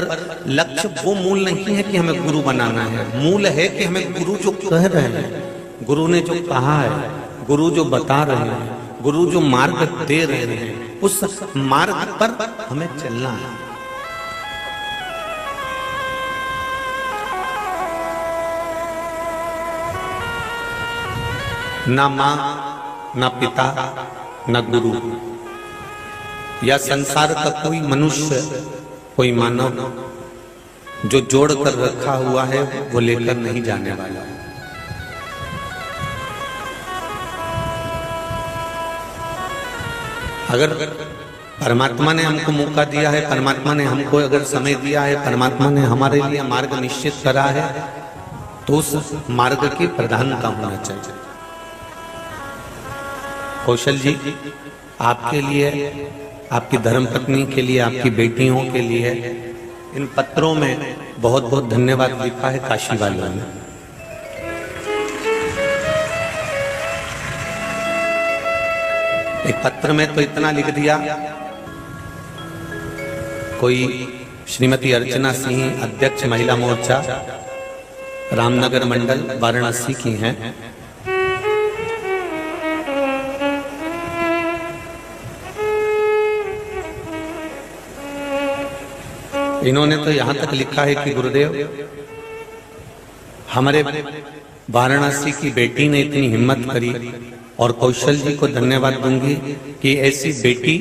लक्ष्य वो मूल नहीं है कि हमें गुरु बनाना है। मूल है कि हमें गुरु जो कह रहे हैं, गुरु ने जो कहा है, गुरु जो बता रहे हैं, गुरु जो मार्ग दे रहे हैं, उस मार्ग पर हमें चलना है। ना मां, ना पिता, ना गुरु या संसार का कोई मनुष्य, कोई मानव जो जोड़ कर रखा हुआ है वो लेकर नहीं जाने वाला। अगर परमात्मा ने हमको मौका दिया है, परमात्मा ने हमको अगर समय दिया है, परमात्मा ने हमारे लिए मार्ग निश्चित करा है, तो उस मार्ग की प्रधानता होना चाहिए। कौशल जी, आपके लिए, आपकी धर्मपत्नी के लिए, आपकी बेटियों के लिए इन पत्रों में बहुत बहुत धन्यवाद लिखा है काशी वालों ने। एक पत्र में तो इतना लिख दिया, कोई श्रीमती अर्चना सिंह, अध्यक्ष महिला मोर्चा रामनगर मंडल वाराणसी की हैं। इन्होंने तो यहां तक लिखा है कि गुरुदेव, हमारे वाराणसी की बेटी ने इतनी हिम्मत करी, और कौशल जी को धन्यवाद दूंगी कि ऐसी बेटी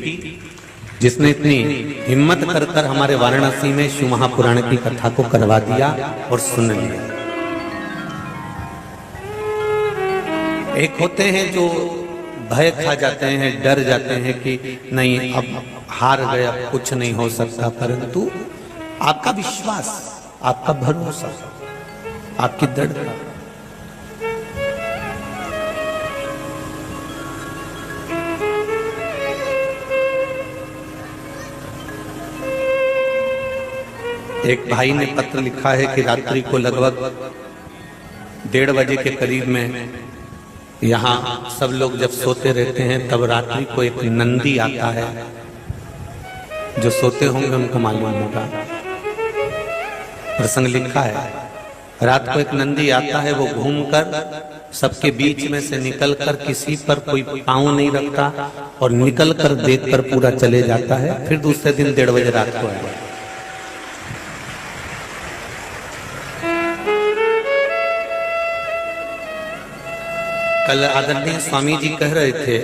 जिसने इतनी हिम्मत कर कर हमारे वाराणसी में शिव महापुराण की कथा को करवा दिया और सुन लिया। एक होते हैं जो भय खा जाते हैं, डर जाते हैं कि नहीं अब हार गए, अब कुछ नहीं हो सकता, परंतु आपका विश्वास, आपका भरोसा, आपकी दृढ़ता, एक भाई ने पत्र लिखा है कि रात्रि को लगभग 1:30 बजे के करीब में यहाँ सब लोग जब सोते रहते हैं, तब रात्रि को एक नंदी आता है। जो सोते होंगे उनको मालूम होगा, प्रसंग लिखा है। रात को एक नंदी आता है, वो घूमकर सबके बीच में से निकलकर किसी पर कोई पांव नहीं रखता और निकलकर देखकर पूरा चले जाता है। फिर दूसरे दिन 1:30 बजे रात को आएगा। कल आदरणीय स्वामी जी कह रहे थे,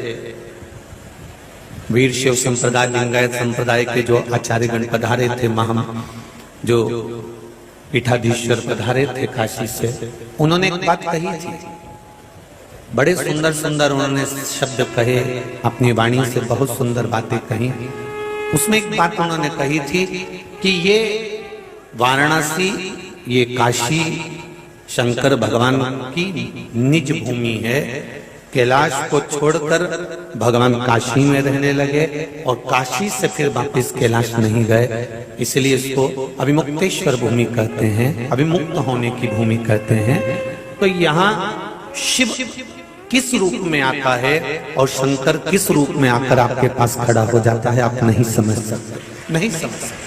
वीर शिव संप्रदाय लिंगायत संप्रदाय के जो आचार्यगण पधारे थे, जो पीठाधीश्वर पधारे थे काशी से, उन्होंने एक बात कही थी, बड़े सुंदर सुंदर उन्होंने शब्द कहे, अपनी वाणी से बहुत सुंदर बातें कही। उसमें एक बात उन्होंने कही थी कि ये वाराणसी, ये काशी शंकर भगवान की निज भूमि है। कैलाश को छोड़कर भगवान काशी में रहने लगे और काशी से फिर वापस कैलाश नहीं गए, इसलिए इसको अभिमुक्तेश्वर भूमि कहते हैं, अभिमुक्त होने की भूमि कहते हैं। तो यहाँ शिव किस रूप में आता है और शंकर किस रूप में आकर आपके पास खड़ा हो जाता है, आप नहीं समझ सकते, नहीं समझ सकते।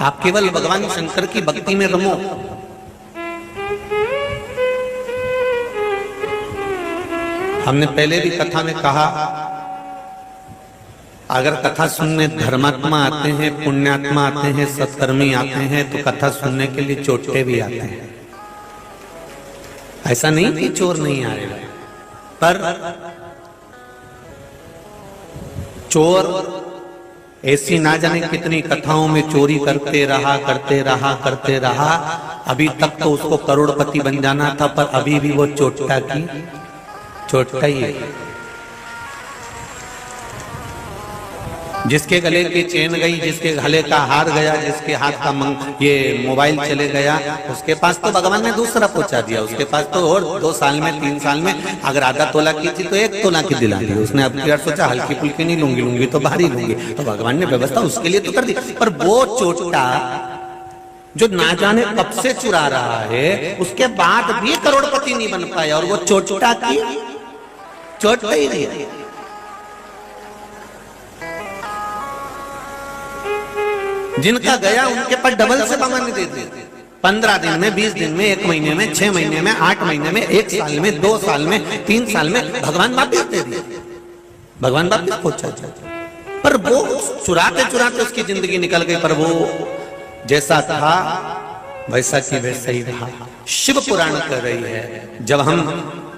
आप केवल भगवान शंकर की भक्ति में रमो। हमने पहले भी कथा में कहा, अगर कथा सुनने धर्मात्मा आते हैं, पुण्यात्मा आते हैं, सत्कर्मी आते हैं, तो कथा सुनने के लिए चोटे भी आते हैं। ऐसा नहीं कि चोर नहीं आएगा, पर चोर ऐसी ना जाने कितनी कथाओं में चोरी करते रहा, अभी तक तो उसको करोड़पति बन जाना था, पर अभी भी वो चोटा ही है। जिसके गले की चेन गई, जिसके गले का हार गया, जिसके हाथ का ये मोबाइल चले गया, उसके पास तो भगवान ने दूसरा पहुंचा दिया। उसके पास तो और 2 साल में 3 साल में अगर आधा तोला की थी तो 1 तोला की दिला दी उसने। अब यार सोचा हल्की फुल्की नहीं लूंगी तो भारी लूंगी, तो भगवान ने व्यवस्था उसके लिए तो कर दी। पर वो चोटा जो ना जाने कब से चुरा रहा है, उसके बाद भी करोड़पति नहीं बन पाया, और वो चोटा की चोट ही नहीं। जिनका गया उनके पास डबल से भगवान ने दे दिया। 15 दिन में, 20 दिन में, 1 महीने में, 6 महीने में, 8 महीने में, 1 साल में, 2 साल में, 3 साल में भगवान वापिस दे दिया, भगवान वापिस पहुंचा। पर वो चुराते चुराते उसकी जिंदगी निकल गई। पर वो जैसा था वैसा की वैसा ही रहा। शिव पुराण कह रही है जब हम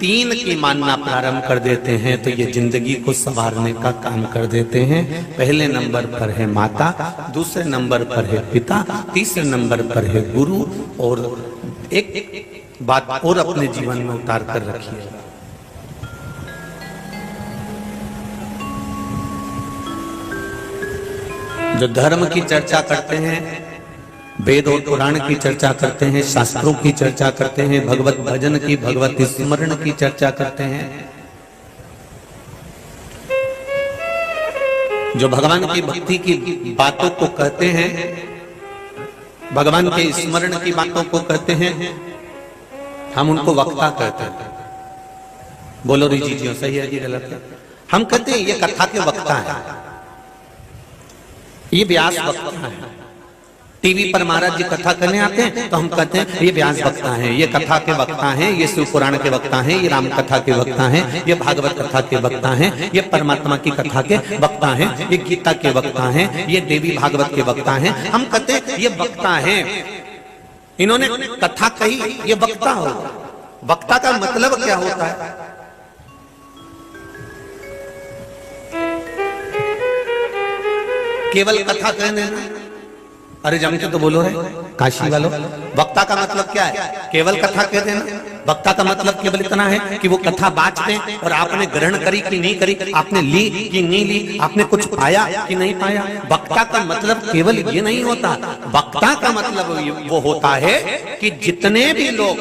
3 की मानना प्रारंभ कर देते हैं तो ये जिंदगी को संवारने का काम कर देते हैं। पहले नंबर पर है माता, दूसरे नंबर पर है पिता, तीसरे नंबर पर है गुरु। और एक बात और अपने जीवन में उतार कर रखिए, जो धर्म की चर्चा करते हैं, वेद और पुराण की चर्चा करते हैं, शास्त्रों की चर्चा करते हैं, भगवत भजन की, भगवत स्मरण की चर्चा करते हैं, जो भगवान की भक्ति की बातों को कहते हैं, भगवान के स्मरण की बातों को कहते हैं, हम उनको वक्ता कहते हैं। बोलो रिजी जी, सही है जी गलत है? हम कहते हैं ये कथा के वक्ता है, ये व्यास वक्ता है। टीवी पर महाराज जी कथा करने आते हैं तो हम कहते हैं ये व्यास वक्ता हैं, ये कथा के वक्ता हैं, ये शिव पुराण के वक्ता हैं, ये राम कथा के वक्ता हैं, ये भागवत कथा के वक्ता हैं, ये परमात्मा की कथा के वक्ता हैं, ये गीता के वक्ता हैं, ये देवी भागवत के वक्ता हैं। हम कहते हैं ये वक्ता हैं, इन्होंने कथा कही, ये वक्ता हो। वक्ता का मतलब क्या होता है? केवल कथा कहने ना, अरे जमके तो बोलो रे काशी वालों, वक्ता का मतलब क्या है? केवल कथा कह देना। वक्ता का मतलब केवल इतना है कि वो कथा बात दें और आपने ग्रहण करी कि नहीं करी, आपने ली कि नहीं ली, आपने कुछ पाया कि नहीं पाया। वक्ता का मतलब केवल ये नहीं होता, वक्ता का मतलब वो होता है कि जितने भी लोग,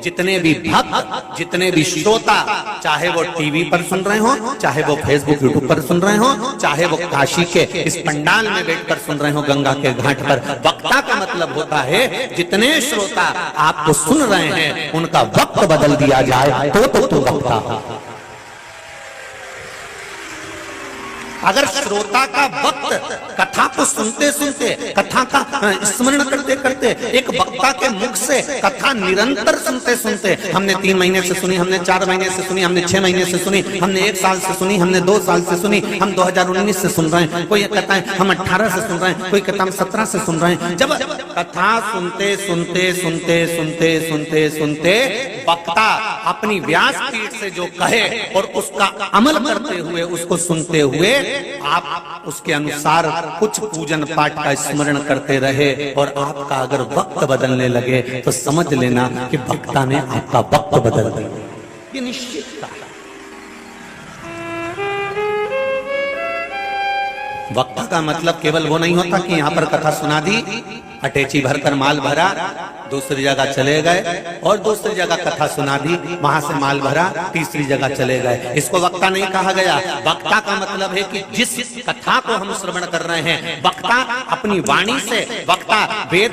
जितने भी भक्त, जितने भी श्रोता, चाहे वो टीवी पर सुन रहे हो, चाहे वो फेसबुक यूट्यूब पर सुन रहे हो, चाहे वो काशी के इस पंडाल में बैठकर सुन रहे हो गंगा के घाट पर, वक्ता का मतलब होता है जितने श्रोता आपको सुन रहे हैं उनका वक्त बदल दिया जाए तो वक्ता। अगर श्रोता का वक्त कथा को सुनते सुनते, कथा का स्मरण करते करते, एक वक्ता के मुख से कथा निरंतर सुनते सुनते, हमने 3 महीने से सुनी, हमने 4 महीने से सुनी, हमने 6 महीने से सुनी, हमने 1 साल से सुनी, हमने 2 साल से सुनी, हम 2019 से सुन रहे हैं, कोई कहता है हम 18 से सुन रहे हैं, कोई कहता है हम 17 से सुन रहे हैं। जब कथा सुनते सुनते सुनते सुनते सुनते सुनते वक्ता अपनी व्यासपीठ से जो कहे और उसका अमल करते हुए, उसको सुनते हुए आप उसके अनुसार कुछ पूजन पाठ का स्मरण करते रहे और आपका अगर वक्त बदलने लगे तो समझ लेना कि वक्ता ने आपका वक्त बदल दिया। ये निश्चित था। वक्ता का मतलब केवल वो नहीं होता कि यहां पर कथा सुना दी, अटैची भरकर माल भरा, दूसरी जगह चले गए, और दूसरी जगह कथा सुना दी, वहां से माल भरा, तीसरी जगह चले गए। इसको वक्ता नहीं कहा गया। वक्ता का मतलब है कि जिस कथा को हम श्रवण कर रहे हैं, वक्ता अपनी वाणी से, वक्ता वेद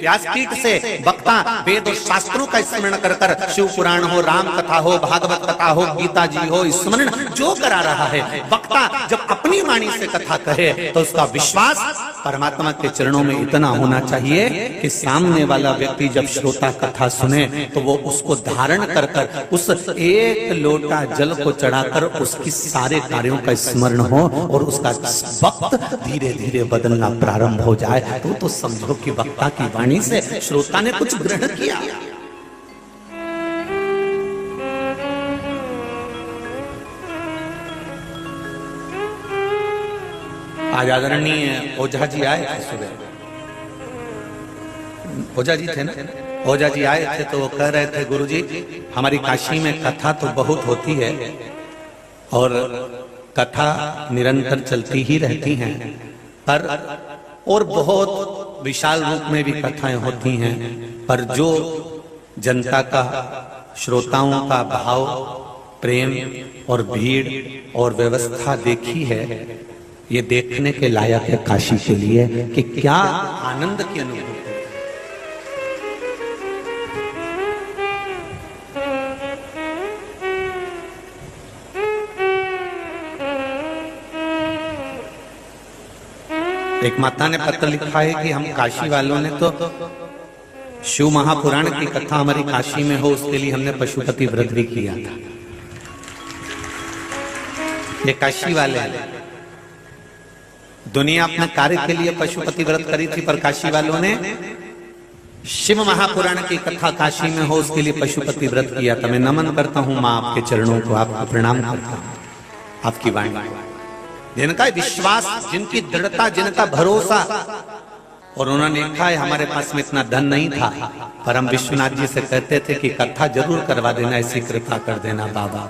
व्यासपीठ से, वक्ता वेद और शास्त्रों का स्मरण कर कर, शिव पुराण हो, राम कथा हो, भागवत कथा हो, गीता जी हो, स्मरण जो करा रहा है, वक्ता जब अपनी वाणी से कथा कहे तो उसका विश्वास परमात्मा के चरणों में इतना होना चाहिए कि सामने वाला व्यक्ति जब श्रोता कथा सुने तो वो उसको धारण कर कर उस एक लोटा जल को चढ़ाकर उसकी सारे कार्यों का स्मरण हो और उसका वक्त धीरे धीरे बदलना प्रारंभ हो जाए। तो समझो कि वक्ता की वाणी से श्रोता ने कुछ ग्रहण किया। आज आदरणीय ओझा जी आए थे सुबह, ओझा जी थे ना, ओझा जी आए थे तो वो कह रहे थे गुरुजी हमारी काशी में कथा तो बहुत होती है और कथा निरंतर चलती ही रहती हैं, पर और बहुत विशाल रूप में भी कथाएं होती हैं, पर जो जनता का, श्रोताओं का भाव, प्रेम और भीड़ और व्यवस्था देखी है, ये देखने के लायक है काशी के लिए कि क्या आनंद की अनुभूति। एक माता ने पत्र लिखा है कि हम काशी वालों ने तो शिव महापुराण की कथा हमारी काशी में हो, उसके लिए हमने पशुपति व्रत भी किया था। ये काशी वाले दुनिया अपने कार्य के लिए पशुपति व्रत करी थी, पर काशी वालों ने शिव महापुराण की कथा काशी में हो, उसके लिए पशुपति व्रत किया था। मैं नमन करता हूं मां आपके चरणों को, आपको प्रणाम करता हूं। आपकी वाणी, जिनका विश्वास, जिनकी दृढ़ता, जिनका भरोसा, और उन्होंने लिखा है हमारे पास में इतना धन नहीं था, पर हम विश्वनाथ जी से कहते थे कि कथा जरूर करवा देना, ऐसी कृपा कर देना बाबा।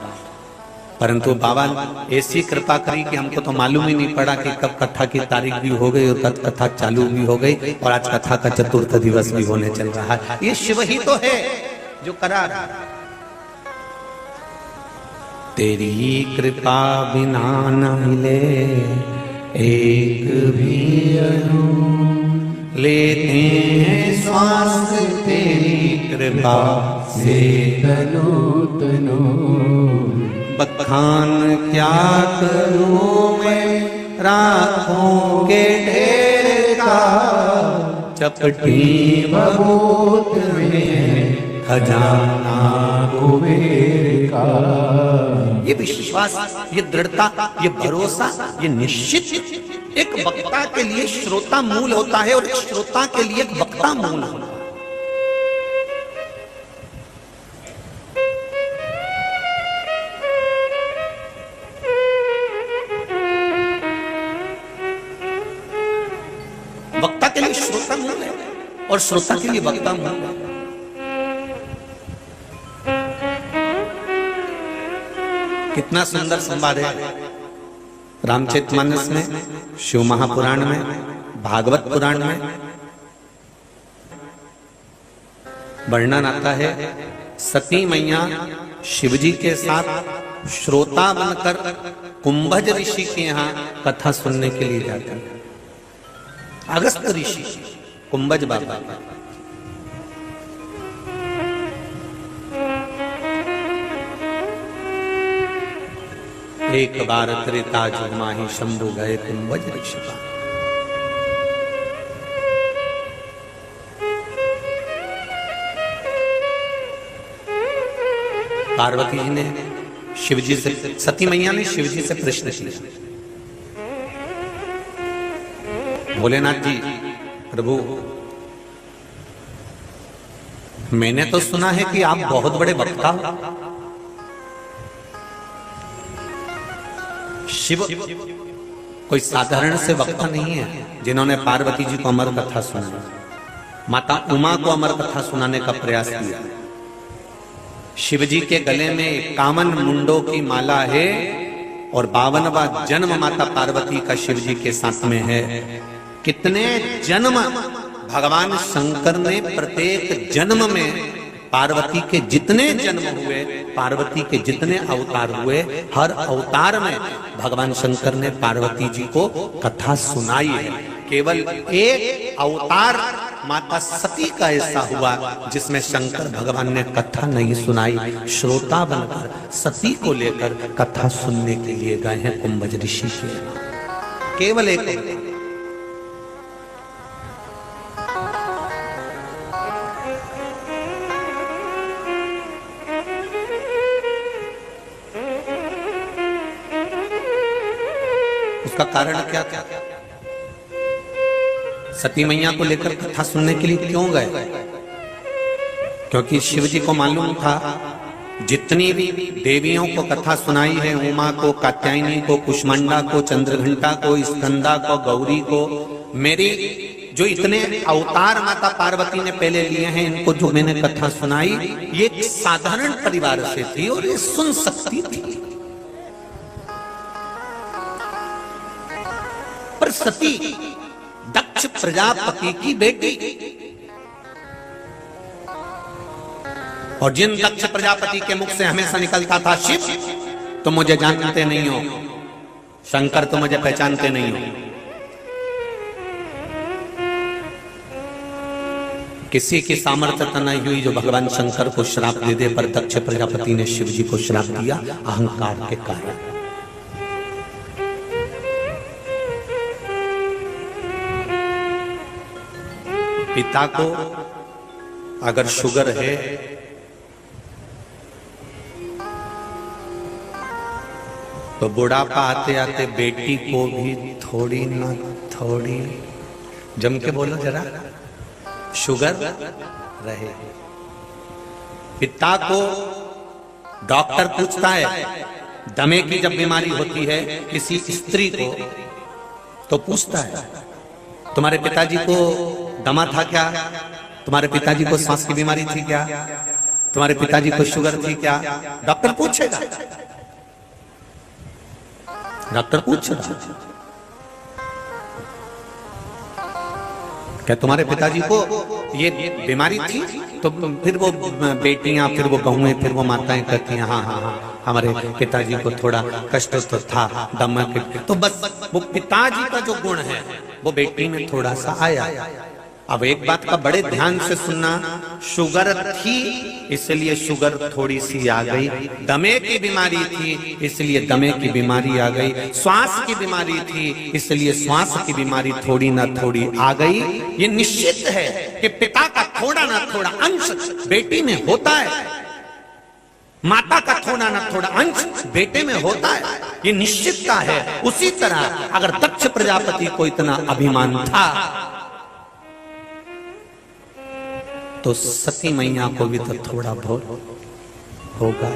परंतु बाबा ऐसी कृपा करी कि हमको तो मालूम ही नहीं पड़ा कि कब कथा की तारीख भी हो गई और कब कथा चालू भी हो गई, और आज कथा का चतुर्थ दिवस भी होने चल रहा है। ये शिव ही तो है जो करा। तेरी कृपा बिना न मिले एक भी अनु, लेते हैं श्वास तेरी कृपा से तनु तनु। बखान क्या करूं मैं राखों के ढेर का, चपटी बबूत में खजाना कुबेर का। ये विश्वास, ये दृढ़ता, ये भरोसा, ये निश्चित एक वक्ता के लिए श्रोता मूल होता है, और एक श्रोता के लिए एक वक्ता मूल होता है। वक्ता के लिए श्रोता मूल है और श्रोता के लिए वक्ता मूल है। कितना सुंदर संवाद है रामचरितमानस में, शिव महापुराण में, भागवत पुराण में वर्णन आता है। सती मैया शिवजी के साथ श्रोता बनकर कुंभज ऋषि के यहाँ कथा सुनने के लिए जाते हैं। अगस्त ऋषि, कुंभज बाबा। एक बार त्रेता जुग माही शंभु गए कुंभज ऋषि। पार्वती जी ने शिवजी से, सती मैया ने शिवजी से प्रश्न किया, भोलेनाथ जी प्रभु, मैंने तो सुना है कि आप बहुत बड़े वक्ता हो। शिव कोई साधारण से वक्ता नहीं है जिन्होंने पार्वती जी को अमर कथा सुनाई, माता उमा को अमर कथा सुनाने का प्रयास किया। शिव जी के गले में 51 मुंडों की माला है और 52वां जन्म माता पार्वती का शिव जी के साथ में है। कितने जन्म भगवान शंकर ने, प्रत्येक जन्म में पार्वती के जितने जन्म हुए, पार्वती के जितने अवतार हुए, हर अवतार में भगवान शंकर ने पार्वती जी को कथा सुनाई है। केवल एक अवतार माता सती का ऐसा हुआ जिसमें शंकर भगवान ने कथा नहीं सुनाई, श्रोता बनकर सती को लेकर कथा सुनने के लिए गए हैं कुंभज ऋषि के। केवल एक। उसका कारण क्या था? सती मैया को लेकर कथा सुनने के लिए क्यों गए? क्योंकि शिव जी को मालूम था जितनी भी देवियों को कथा सुनाई है, उमा को, कात्यायनी को, कुष्मांडा को, चंद्रघंटा को, स्कंदा को, गौरी को, मेरी जो इतने अवतार माता पार्वती ने पहले लिए हैं, इनको जो मैंने कथा सुनाई, ये एक साधारण परिवार से थी और ये सुन सकती थी। सती दक्ष प्रजापति की बेटी, और जिन दक्ष प्रजापति के मुख से हमेशा निकलता था शिव तुम मुझे जानते नहीं हो, शंकर तुम मुझे पहचानते नहीं हो। किसी की सामर्थ्यता नहीं हुई जो भगवान शंकर को श्राप दे दे, पर दक्ष प्रजापति ने शिव जी को श्राप दिया अहंकार के कारण। पिता को अगर शुगर है तो बुढ़ापा आते आते बेटी को भी थोड़ी ना थोड़ी, जम के बोलो जरा, शुगर रहे। पिता को डॉक्टर पूछता है, दमे की जब बीमारी होती है किसी स्त्री को तो पूछता है तुम्हारे पिताजी को दमा था क्या, तुम्हारे पिताजी को सांस की बीमारी थी क्या, तुम्हारे पिताजी को शुगर थी क्या, डॉक्टर पूछेगा, डॉक्टर पूछेगा क्या तुम्हारे पिताजी को ये बीमारी थी, तो फिर वो बेटियां, फिर वो बहुएं, फिर वो माताएं कहती हैं हाँ हाँ हाँ हमारे पिताजी को थोड़ा कष्ट तो था दमा के, तो बस वो पिताजी का जो गुण है वो बेटी में थोड़ा सा आया। अब एक बात का बड़े ध्यान से सुनना, शुगर थी इसलिए शुगर थोड़ी सी आ गई, दमे की बीमारी थी इसलिए दमे की बीमारी आ गई, श्वास की बीमारी थी इसलिए श्वास की बीमारी थोड़ी ना थोड़ी आ गई। ये निश्चित है कि पिता का थोड़ा ना थोड़ा अंश बेटी में होता है, माता का थोड़ा ना थोड़ा अंश बेटे में होता है, ये निश्चितता है। उसी तरह अगर दक्ष प्रजापति को इतना अभिमान था तो सती मैया को भी तो थोड़ा बहुत होगा,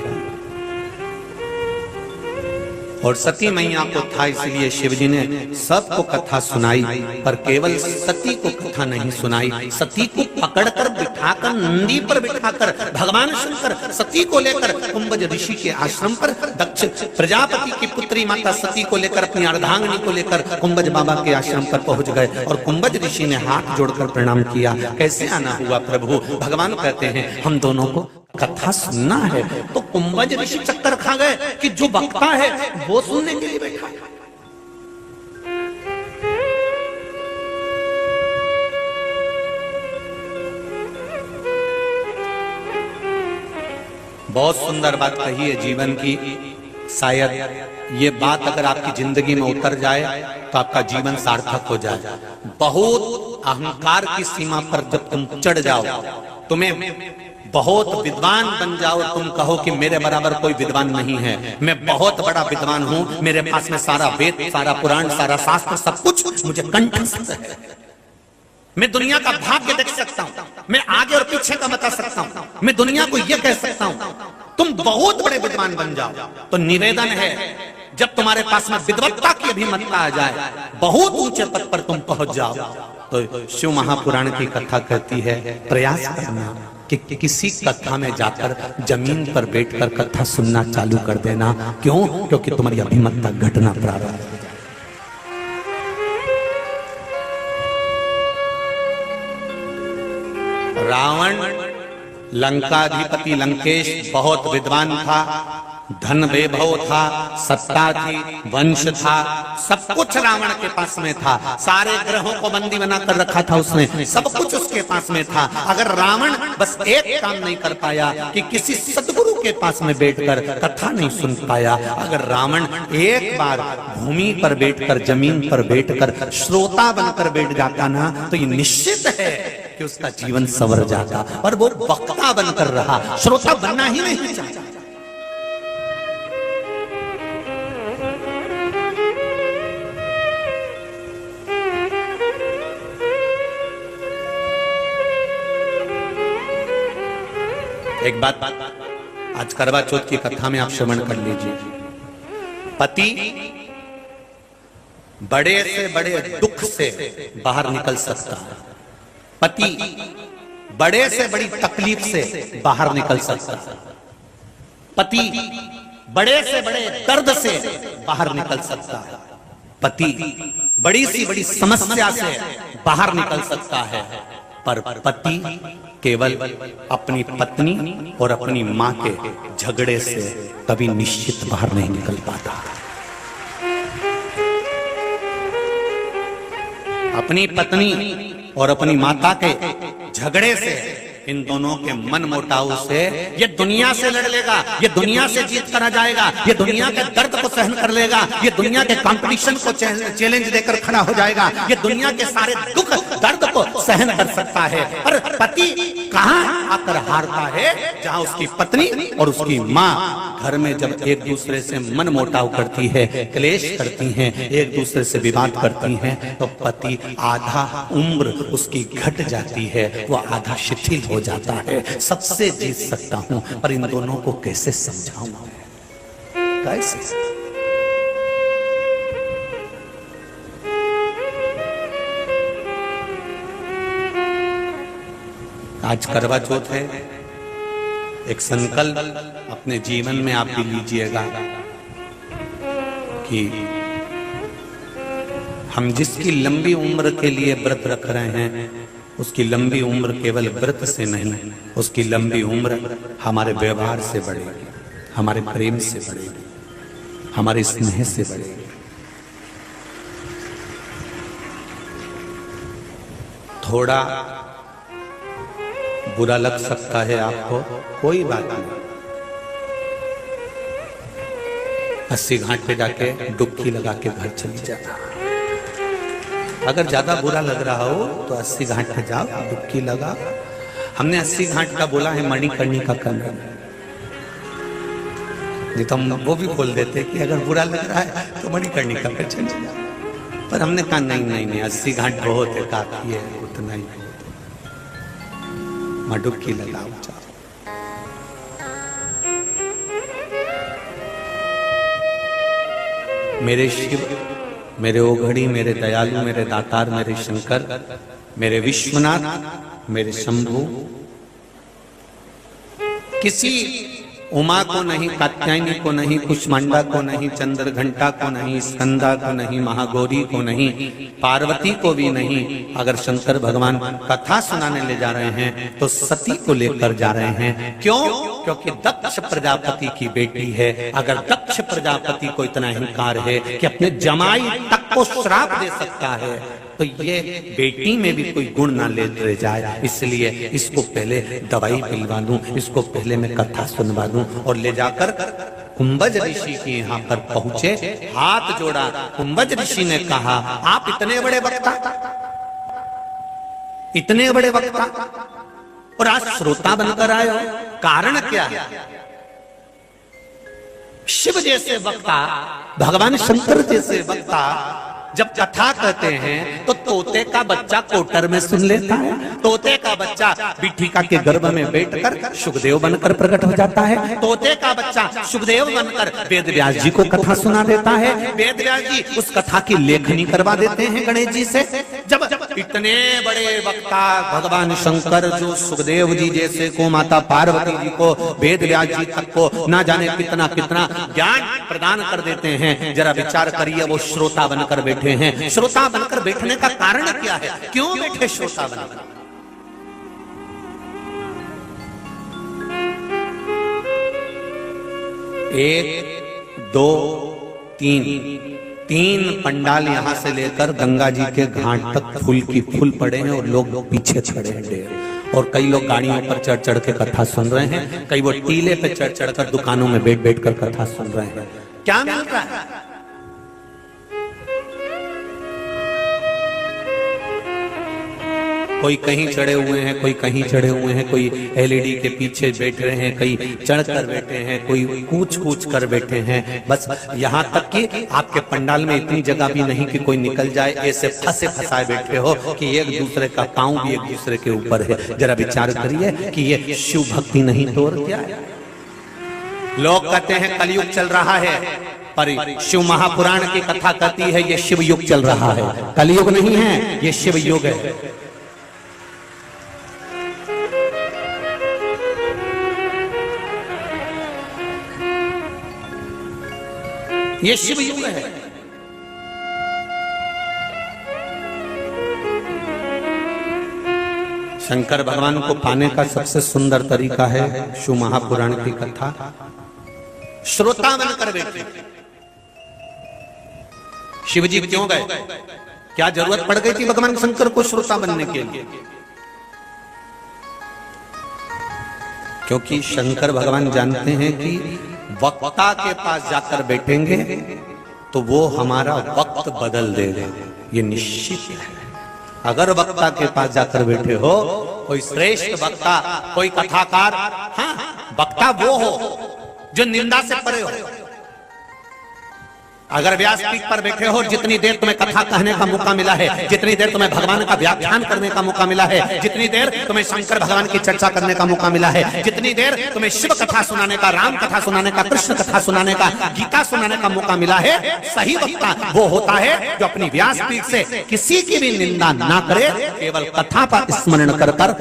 और सती मैया को था इसलिए शिवजी ने सबको कथा सुनाई, पर केवल सती को कथा नहीं सुनाई। सती को पकड़कर बिठाकर नंदी पर बिठाकर भगवान शंकर सती को लेकर कुंभज ऋषि के आश्रम पर, दक्ष प्रजापति की पुत्री माता सती को लेकर अपनी अर्धांगिनी को लेकर कुंभज बाबा के आश्रम पर पहुंच गए, और कुंभज ऋषि ने हाथ जोड़कर प्रणाम किया। कैसे आना हुआ प्रभु? भगवान कहते हैं हम दोनों को कथा सुनना है। तो कुंभज ऋषि चक्कर खा गए कि जो वक्ता है वो सुनने के लिए बैठा। बहुत सुंदर बात कही है जीवन की। शायद ये बात अगर आपकी जिंदगी में उतर जाए तो आपका जीवन सार्थक हो जाए। बहुत अहंकार की सीमा पर जब तुम चढ़ जाओ, तुम्हें बहुत विद्वान बन जाओ, तुम कहो कि मेरे बराबर कोई विद्वान नहीं है, मैं बहुत बड़ा विद्वान हूं, मेरे पास में सारा वेद, सारा पुराण, सारा शास्त्र, सब कुछ मुझे कंठस्थ है, मैं दुनिया का भाग्य देख सकता हूं, मैं आगे और पीछे का बता सकता हूं, मैं दुनिया को यह कह सकता हूं, तुम बहुत बड़े विद्वान बन जाओ। तो निवेदन है जब तुम्हारे पास में विद्वत्ता की अभिमतता आ जाए, बहुत ऊंचे पद पर तुम पहुंच जाओ, तो शिव महापुराण की कथा कहती है प्रयास करना कि किसी कथा में जाकर जमीन पर बैठकर कथा सुनना चालू कर देना। क्यों? क्योंकि तुम्हारी अभिमतता घटना प्रारंभ हो जाए। रावण लंकाधिपति लंकेश बहुत विद्वान था, धन वैभव था, सत्ता थी, वंश था, सब कुछ रावण के पास में था, सारे ग्रहों को बंदी बनाकर रखा था उसने, सब कुछ उसके पास में था। अगर रावण बस एक काम नहीं कर पाया कि किसी सदगुरु के पास में बैठकर कथा नहीं सुन पाया, अगर रावण एक बार भूमि पर बैठकर, जमीन पर बैठकर श्रोता बनकर बैठ जाता ना, तो ये निश्चित है कि उसका जीवन संवर जाता। और वो वक्ता बनकर रहा, श्रोता बनना ही नहीं चाहता। एक बात आज करवा चौथ की कथा में आप श्रवण कर लीजिए। पति बड़े से बड़े दुख से बाहर निकल सकता है, पति बड़े से बड़ी तकलीफ से बाहर निकल सकता है, पति बड़े से बड़े दर्द से बाहर निकल सकता है, पति बड़ी सी बड़ी समस्या से बाहर निकल सकता है, पर पति केवल अपनी पत्नी और अपनी मां के झगड़े से कभी निश्चित बाहर नहीं निकल पाता। अपनी पत्नी और अपनी माता के झगड़े से, इन दोनों के मन मुटाव से ये दुनिया से लड़ लेगा, ये दुनिया से जीत कर आ जाएगा, ये दुनिया के दर्द को सहन कर लेगा, ये दुनिया के कंपटीशन को चैलेंज देकर खड़ा हो जाएगा, ये दुनिया के सारे दुख दर्द को सहन कर सकता है। पर पति कहां आकर हारता है? जहां उसकी पत्नी और उसकी मां घर में जब एक दूसरे से मन मुटाव करती है, क्लेश करती हैं, एक दूसरे से विवाद करती हैं, तो पति आधा उम्र उसकी घट जाती है, वो आधा शिथिल हो जाता है। सबसे जीत सकता हूं, पर इन दोनों को कैसे समझाऊं? कैसे? आज करवा चौथ है, एक संकल्प अपने जीवन में आप भी लीजिएगा कि हम जिसकी लंबी उम्र के लिए व्रत रख रहे हैं, उसकी लंबी उम्र केवल व्रत से नहीं, उसकी लंबी उम्र हमारे व्यवहार से बढ़ेगी, हमारे प्रेम से बढ़ेगी, हमारे स्नेह से बढ़ेगी। थोड़ा बुरा लग सकता है आपको, कोई बात नहीं। 80 घाट पे जाके डुबकी लगा के घर चली जाना। अगर ज्यादा बुरा लग रहा हो तो 80 घाट पे जाओ, डुबकी लगा। हमने 80 घाट का बोला है मणिकर्णिका करना, नहीं तो हम वो भी बोल देते कि अगर बुरा लग रहा है तो मणिकर्णिका पे चले जाओ। पर हमने कहा नहीं नहीं नहीं, 80 घाट बहुत है, काफी है, उतना ही बहुत है, डुबकी लगाओ जाओ। मेरे शिव, मेरे ओघड़ी, मेरे दयालु, मेरे दातार, मेरे शंकर, मेरे विश्वनाथ, मेरे शंभु, किसी उमा को नहीं, कात्यायनी को नहीं, कुष्मांडा को नहीं, चंद्रघंटा को नहीं, स्कंदा को नहीं, महागौरी को नहीं, पार्वती को भी नहीं। अगर शंकर भगवान कथा सुनाने ले जा रहे हैं तो सती को लेकर जा रहे हैं। क्यों? क्योंकि दक्ष प्रजापति की बेटी है। अगर दक्ष प्रजापति को इतना अहंकार है कि अपने जमाई तक को श्राप दे सकता है, तो ये बेटी में भी कोई गुण ना ले जाए, इसलिए इसको पहले दवाई पिलवा दूं, इसको पहले मैं कथा सुनवा दूं। और ले जाकर कुंभज ऋषि के यहाँ पर पहुंचे, हाथ जोड़ा। कुंभज ऋषि ने कहा, आप इतने बड़े वक्ता, इतने बड़े वक्ता, और आज श्रोता बनकर आए हो, कारण क्या है? शिव जैसे वक्ता, भगवान शंकर जैसे वक्ता जब कथा कहते हैं तो तोते का बच्चा कोटर में सुन लेता है, तोते का बच्चा बिठिका के गर्भ में बैठकर सुखदेव बनकर प्रकट हो जाता है, तोते का बच्चा सुखदेव बनकर वेद व्यास जी को कथा सुना देता है, वेद व्यास जी उस कथा की लेखनी करवा देते हैं गणेश जी से। जब इतने बड़े वक्ता भगवान शंकर जो सुखदेव जी जैसे को, माता पार्वती जी को, वेद व्यास जी तक को ना जाने कितना कितना ज्ञान प्रदान कर देते हैं, जरा विचार करिए वो श्रोता बनकर बैठे हैं। श्रोता बनकर बैठने का कारण क्या है? क्यों बैठे श्रोता बनकर? एक, दो, तीन पंडाल यहां से लेकर गंगा जी के घाट तक फूल की फूल पड़े हैं और लोग पीछे खड़े हैं। और कई लोग गाड़ियों पर चढ़ चढ़ के कथा सुन रहे हैं, कई वो टीले पे चढ़ चढ़ कर दुकानों में बैठ बैठ कर कथा सुन रहे हैं। क्या मिल रहा है? कोई कहीं चढ़े हुए हैं, कोई कहीं चढ़े हुए हैं, कोई एलईडी के पीछे बैठ रहे हैं, कई चढ़कर बैठे हैं, कोई कूच कूच कर बैठे हैं। बस यहाँ तक कि आपके पंडाल में इतनी जगह भी नहीं कि कोई निकल जाए, ऐसे फंसे फंसाए बैठे हो कि एक दूसरे का पांव भी एक दूसरे के ऊपर है। जरा विचार करिए कि ये शिव भक्ति नहीं तो और क्या है? लोग कहते हैं कलयुग चल रहा है, पर शिव महापुराण की कथा कहती है ये शिव युग चल रहा है, कलयुग नहीं है, ये शिव युग है। ये शिव युग है। शंकर भगवान को पाने का सबसे सुंदर तरीका है शिव महापुराण की कथा। श्रोता बनकर बैठे। शिव जी क्यों गए? क्या जरूरत पड़ गई थी भगवान शंकर को श्रोता बनने के लिए? क्योंकि शंकर भगवान जानते हैं कि वक्ता के पास जाकर बैठेंगे तो वो हमारा वक्त बदल देगा, ये निश्चित है। अगर वक्ता के पास जाकर बैठे हो, कोई श्रेष्ठ वक्ता, कोई कथाकार, हाँ, वक्ता वो हो जो निंदा से परे हो। अगर व्यासपीठ पर बैठे हो, जितनी देर तुम्हें कथा कहने का मौका मिला है, जितनी देर तुम्हें भगवान का व्याख्यान करने का मौका मिला है, जितनी देर तुम्हें शंकर भगवान की चर्चा करने का मौका मिला है, जितनी देर तुम्हें शिव कथा सुनाने का, राम कथा सुनाने का, कृष्ण कथा सुनाने का, गीता सुनाने का मौका मिला है, सही वक्ता वो होता है जो अपनी व्यासपीठ से किसी की भी निंदा ना करे, केवल कथा का स्मरण कर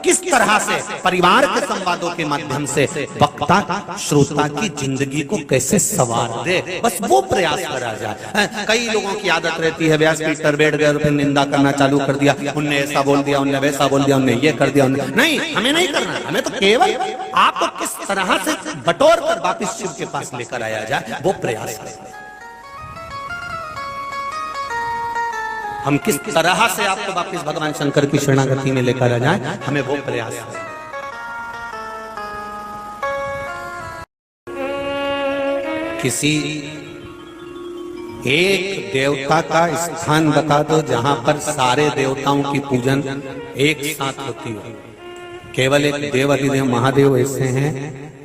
किस तरह से परिवार के संवादों के माध्यम से वक्ता श्रोता की जिंदगी को कैसे संवार दे, बस वो प्रयास करा जाए। कई लोगों की आदत रहती है व्यासपीठ पर बैठ गए और फिर निंदा करना चालू कर दिया, उनने ऐसा बोल दिया, उनने वैसा बोल दिया, उनने ये कर दिया, उनने नहीं, हमें नहीं करना। हमें तो केवल आपको किस तरह से बटोर कर वापिस शिव के पास लेकर आया जाए, वो प्रयास करें। हम किस तरह से आपको वापिस भगवान शंकर की शरणागति में लेकर आ जाए, हमें वो प्रयास करें। किसी एक देवता का स्थान बता दो जहां पर सारे देवताओं की पूजन एक साथ होती हो। केवल एक देव अधिदेव महादेव ऐसे हैं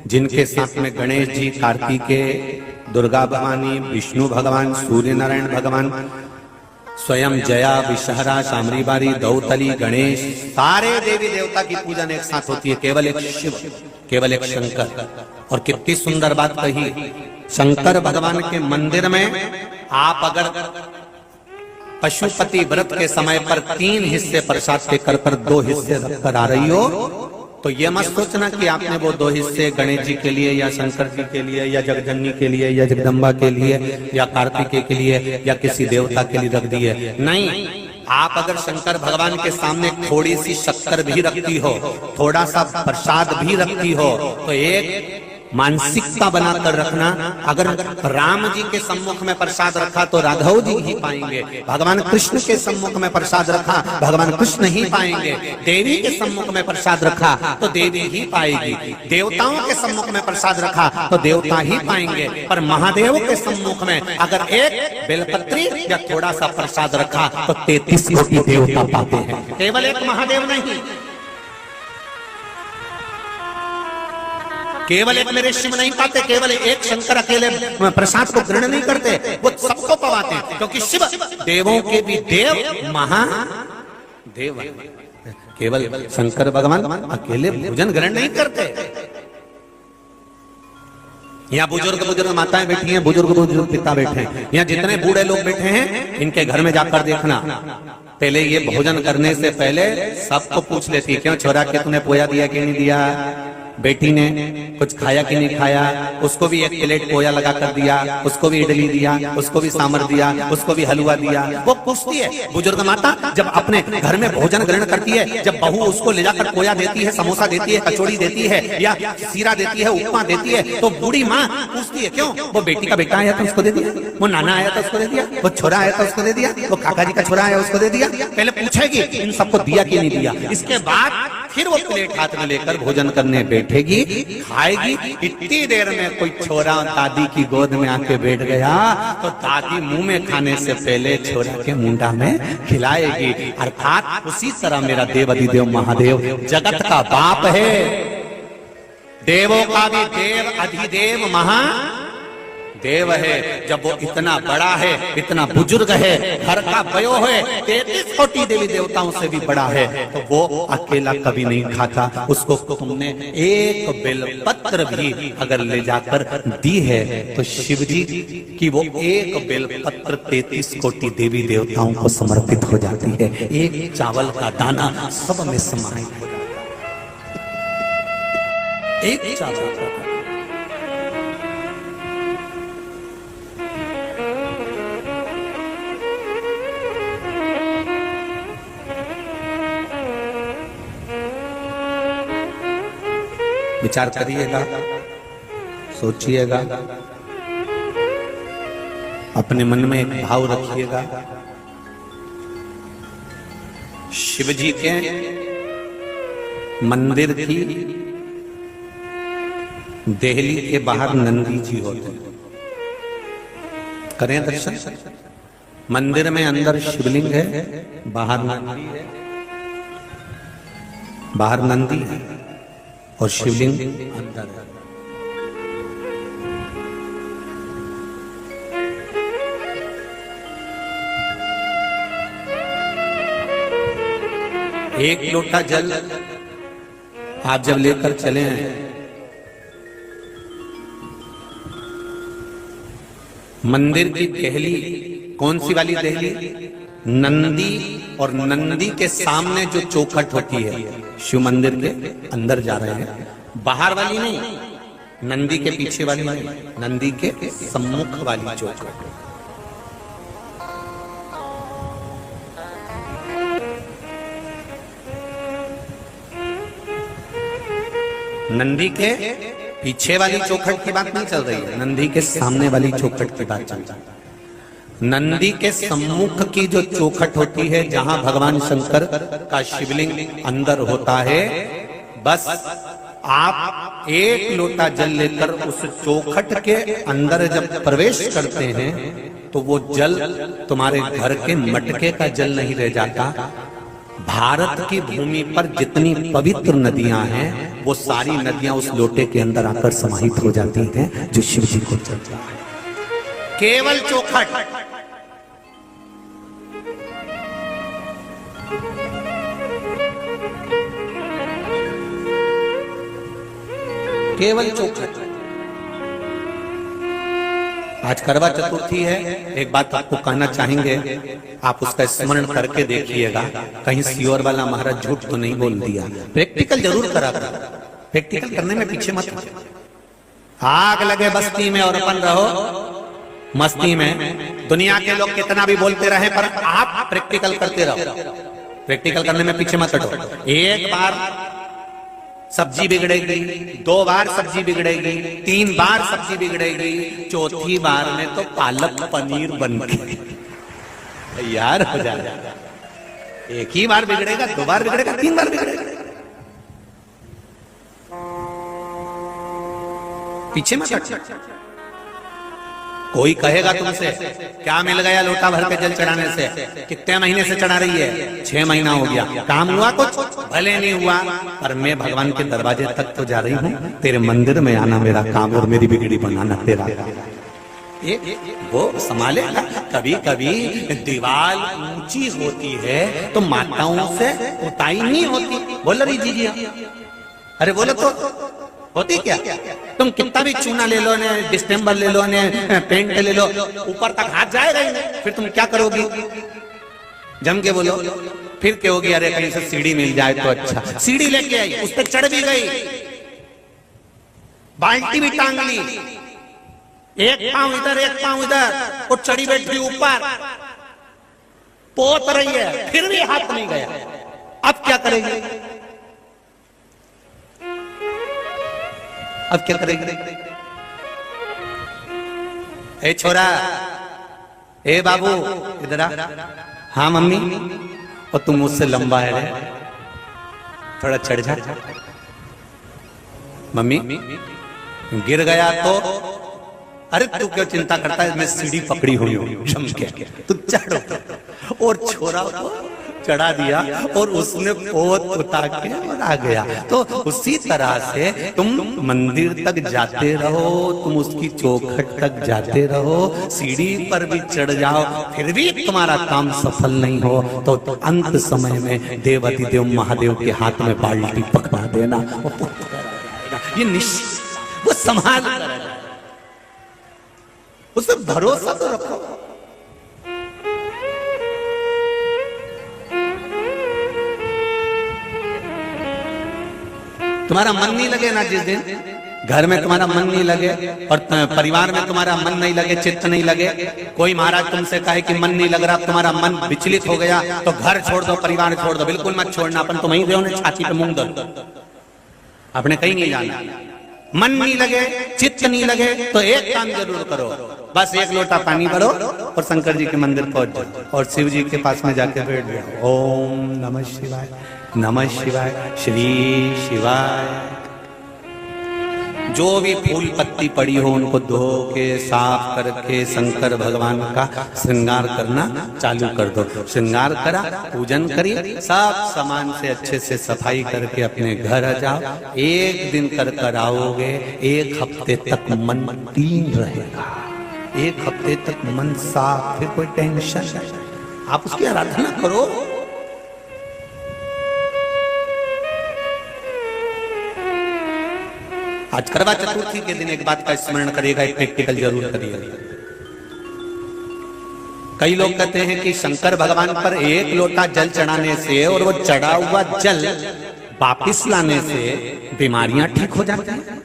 जिनके साथ में गणेश जी, कार्तिकेय, दुर्गा भवानी, विष्णु भगवान, सूर्य नारायण भगवान, स्वयं जया, विषहरा, शामरी बारी, दौतली, गणेश, सारे देवी देवता की पूजन एक साथ होती है। केवल एक शिव, केवल एक शंकर। और कितनी सुंदर बात कही, शंकर भगवान के मंदिर में आप अगर पशुपति व्रत के समय पर 3 हिस्से प्रसाद के कर 2 हिस्से रखकर आ रही हो, तो ये मत सोचना कि आपने वो 2 हिस्से गणेश जी के लिए या शंकर जी के लिए या जगजननी के लिए या जगदम्बा के लिए या कार्तिकेय के लिए या किसी देवता के लिए रख दिए। नहीं, आप अगर शंकर भगवान के सामने थोड़ी सी शक्कर भी रखती हो, थोड़ा सा प्रसाद भी रखती हो, तो एक मानसिकता बनाकर रखना, अगर राम जी के सम्मुख में प्रसाद रखा तो राघव जी ही पाएंगे, भगवान कृष्ण के सम्मुख में प्रसाद रखा भगवान कृष्ण ही पाएंगे, देवी के सम्मुख में प्रसाद रखा तो देवी ही पाएगी, देवताओं के सम्मुख में प्रसाद रखा तो देवता ही पाएंगे। पर महादेव के सम्मुख में अगर एक बेलपत्री या थोड़ा सा प्रसाद रखा तो 33 कोटि देवता पाते हैं, केवल एक महादेव नहीं, केवल एक मेरे शिव नहीं पाते, केवल एक शंकर अकेले प्रसाद को ग्रहण नहीं करते, वो सबको पवाते हैं, क्योंकि शिव देवों के भी देव, महादेव। केवल शंकर भगवान अकेले भोजन ग्रहण नहीं करते। यहाँ बुजुर्ग माताएं बैठी हैं, बुजुर्ग पिता बैठे हैं, यहाँ जितने बूढ़े लोग बैठे हैं इनके घर में जाकर देखना, पहले ये भोजन करने से पहले सबको पूछ लेती है, क्यों छोरा के तूने पोया दिया कि नहीं दिया, बेटी ने कुछ खाया कि नहीं खाया, उसको भी एक प्लेट पोया लगा कर दिया, उसको भी इडली दिया, उसको भी सांभर दिया, उसको भी हलवा दिया, वो पूछती है। बुजुर्ग माता जब अपने घर में भोजन ग्रहण करती है, जब बहू उसको ले जाकर पोया देती है, समोसा देती है, कचौड़ी देती है या सीरा देती है, उपमा देती है, तो बूढ़ी माँ पूछती है, क्यों, वो बेटी का बेटा आया था उसको दे दिया, वो नाना आया था उसको दे दिया, वो छोरा आया था उसको दे दिया, वो काका जी का छोरा आया उसको दे दिया। पहले पूछेगी इन सबको दिया कि नहीं दिया, इसके बाद फिर वो प्लेट हाथ में लेकर भोजन करने बैठेगी, खाएगी। इतनी देर में कोई छोरा दादी की गोद में आके बैठ गया तो दादी मुंह में खाने से पहले छोरा के मुंडा में खिलाएगी। अर्थात उसी तरह मेरा देव अधिदेव महादेव जगत का बाप है, देवों का भी देव अधिदेव महादेव है। जब वो इतना बड़ा है, इतना बुजुर्ग है, घर का वयो है, 33 कोटि देवी देवताओं से भी बड़ा है, तो वो अकेला कभी नहीं खाता। उसको तुमने एक बेलपत्र भी अगर ले जाकर दी है तो शिव जी की वो एक बेलपत्र 33 कोटि देवी देवताओं को समर्पित हो जाती है। एक चावल का दाना सब में समाहित हो जाता है, एक चावल का दाना। विचार करिएगा, सोचिएगा, अपने मन में एक भाव रखिएगा। शिव जी के मंदिर की देहली के बाहर नंदी जी होते हैं, करें दर्शन। मंदिर में अंदर शिवलिंग है, बाहर नंदी है, बाहर नंदी है और शिवलिंग अंदर है। एक लोटा जल आप जब लेकर चले हैं, मंदिर की देहली, कौन सी वाली देहली? नंदी, और नंदी के सामने जो चौखट होती है, शिव मंदिर के अंदर जा रहे हैं, बाहर वाली नहीं, नंदी के पीछे वाली नहीं, नंदी के सम्मुख वाली चौखट। नंदी के पीछे वाली चौखट की बात नहीं चल रही है, नंदी के सामने वाली चौखट की बात चल रही है। नंदी के सम्मुख की जो चौखट होती है, जहां भगवान शंकर का शिवलिंग अंदर होता है, बस आप एक लोटा जल लेकर उस चौखट के अंदर जब प्रवेश करते हैं, तो वो जल तुम्हारे घर के मटके का जल नहीं रह जाता। भारत की भूमि पर जितनी पवित्र नदियां हैं, वो सारी नदियां उस लोटे के अंदर आकर समाहित हो जाती हैं, जो शिव जी को चलता है। केवल चौखट, केवल चौखट। आज करवा चतुर्थी है, एक बात आपको कहना चाहेंगे, आप उसका स्मरण करके देखिएगा, कहीं सियोर वाला महाराज झूठ तो नहीं बोल दिया। प्रैक्टिकल जरूर करा, प्रैक्टिकल करने में पीछे मत। आग लगे बस्ती में और अपन रहो मस्ती में। दुनिया के लोग कितना भी बोलते रहे, पर आप प्रैक्टिकल करते रहो। प्रैक्टिकल करने में पीछे मत हटो। एक बार सब्जी बिगड़ेगी, 2 बार सब्जी बिगड़ेगी, 3 बार सब्जी बिगड़ेगी, चौथी बार में तो पालक पनीर बन के तैयार हो जाएगा। एक ही बार बिगड़ेगा, 2 बार बिगड़ेगा, 3 बार बिगड़ेगा, पीछे मत हटो। कोई कहेगा तुमसे क्या मिल गया लोटा भर के जल चढ़ाने से, कितने महीने से चढ़ा रही है? 6 महीना हो गया, काम हुआ कुछ? भले नहीं हुआ, पर मैं भगवान के दरवाजे तक तो जा रही हूँ। तेरे मंदिर में आना मेरा काम और मेरी बिगड़ी बनाना तेरा काम। ये वो संभालेगा। कभी कभी दीवार ऊंची होती है तो माताओं से उताई नहीं होती। बोल रही जी, अरे बोलो तो होती क्या? तुम कितना भी चूना ले लो, ने डिस्टेम्बर ले लो, ने पेंट ले लो, ऊपर तक हाथ जाएगा ही नहीं। फिर तुम क्या करोगी? जम के बोलो। फिर क्या होगी? अरे कहीं से सीढ़ी मिल जाए तो अच्छा। सीढ़ी लेके आई, उस पर चढ़ भी गई, बाल्टी भी टांग ली, एक पांव इधर एक पांव इधर, वो चढ़ी बैठी ऊपर, पोत रही है, फिर भी हाथ नहीं गया। अब क्या करेगी? अब क्या करेगी? ए छोरा, ए बाबू, इधर आ। हाँ मम्मी, और तुम मुझसे लंबा है रे, थोड़ा चढ़ जा। मम्मी गिर गया तो? अरे तू क्यों चिंता करता है, मैं सीढ़ी पकड़ी हुई हूं, तू चढ़ो। और छोरा को चढ़ा दिया और उसने पोत उतार के और आ गया। तो उसी तरह से तुम मंदिर तक जाते रहो, तुम उसकी चौखट तक जाते रहो, सीढ़ी पर भी चढ़ जाओ, फिर भी तुम्हारा काम सफल नहीं हो, तो अंत समय में देवाधिदेव महादेव के हाथ में बाल्टी पकड़ा देना, वो ये निश्चित वो संभाल, उस पर भरोसा तो रखो। तुम्हारा मन नहीं लगे ना, जिस दिन घर में तुम्हारा मन नहीं लगे और परिवार में तुम्हारा मन नहीं लगे, चित्त नहीं लगे, कोई महाराज तुमसे कहे कि मन नहीं लग रहा, तुम्हारा मन विचलित हो गया, तो घर छोड़ दो, परिवार छोड़ दो। बिल्कुल मत छोड़ना, अपन तो वहीं रहो, छाती पे मूंग दो। आपने कहीं नहीं जाना। मन नहीं लगे, चित्त नहीं लगे तो एक काम जरूर करो, बस एक लोटा पानी भरो और शंकर जी के मंदिर पहुंच जाओ और शिव जी के पास में जाके बैठ जाओ। ओम नमः शिवाय, नमः शिवाय, श्री शिवाय। जो भी फूल पत्ती पड़ी हो उनको धो के साफ करके शंकर भगवान का श्रृंगार करना चालू कर दो। श्रृंगार करा, पूजन करी, सब सामान से अच्छे से सफाई करके अपने घर आ जाओ। एक दिन कर कर आओगे, एक हफ्ते तक मन क्लीन रहेगा, एक हफ्ते तक मन साफ, फिर कोई टेंशन नहीं। आप उसकी आराधना करो। आज करवा चतुर्थी के दिन एक बात का स्मरण करिएगा, एक प्रैक्टिकल जरूर करिएगा। कई लोग कहते हैं कि शंकर भगवान पर एक लोटा जल चढ़ाने से और वो चढ़ा हुआ जल वापिस लाने से बीमारियां ठीक हो जाती हैं।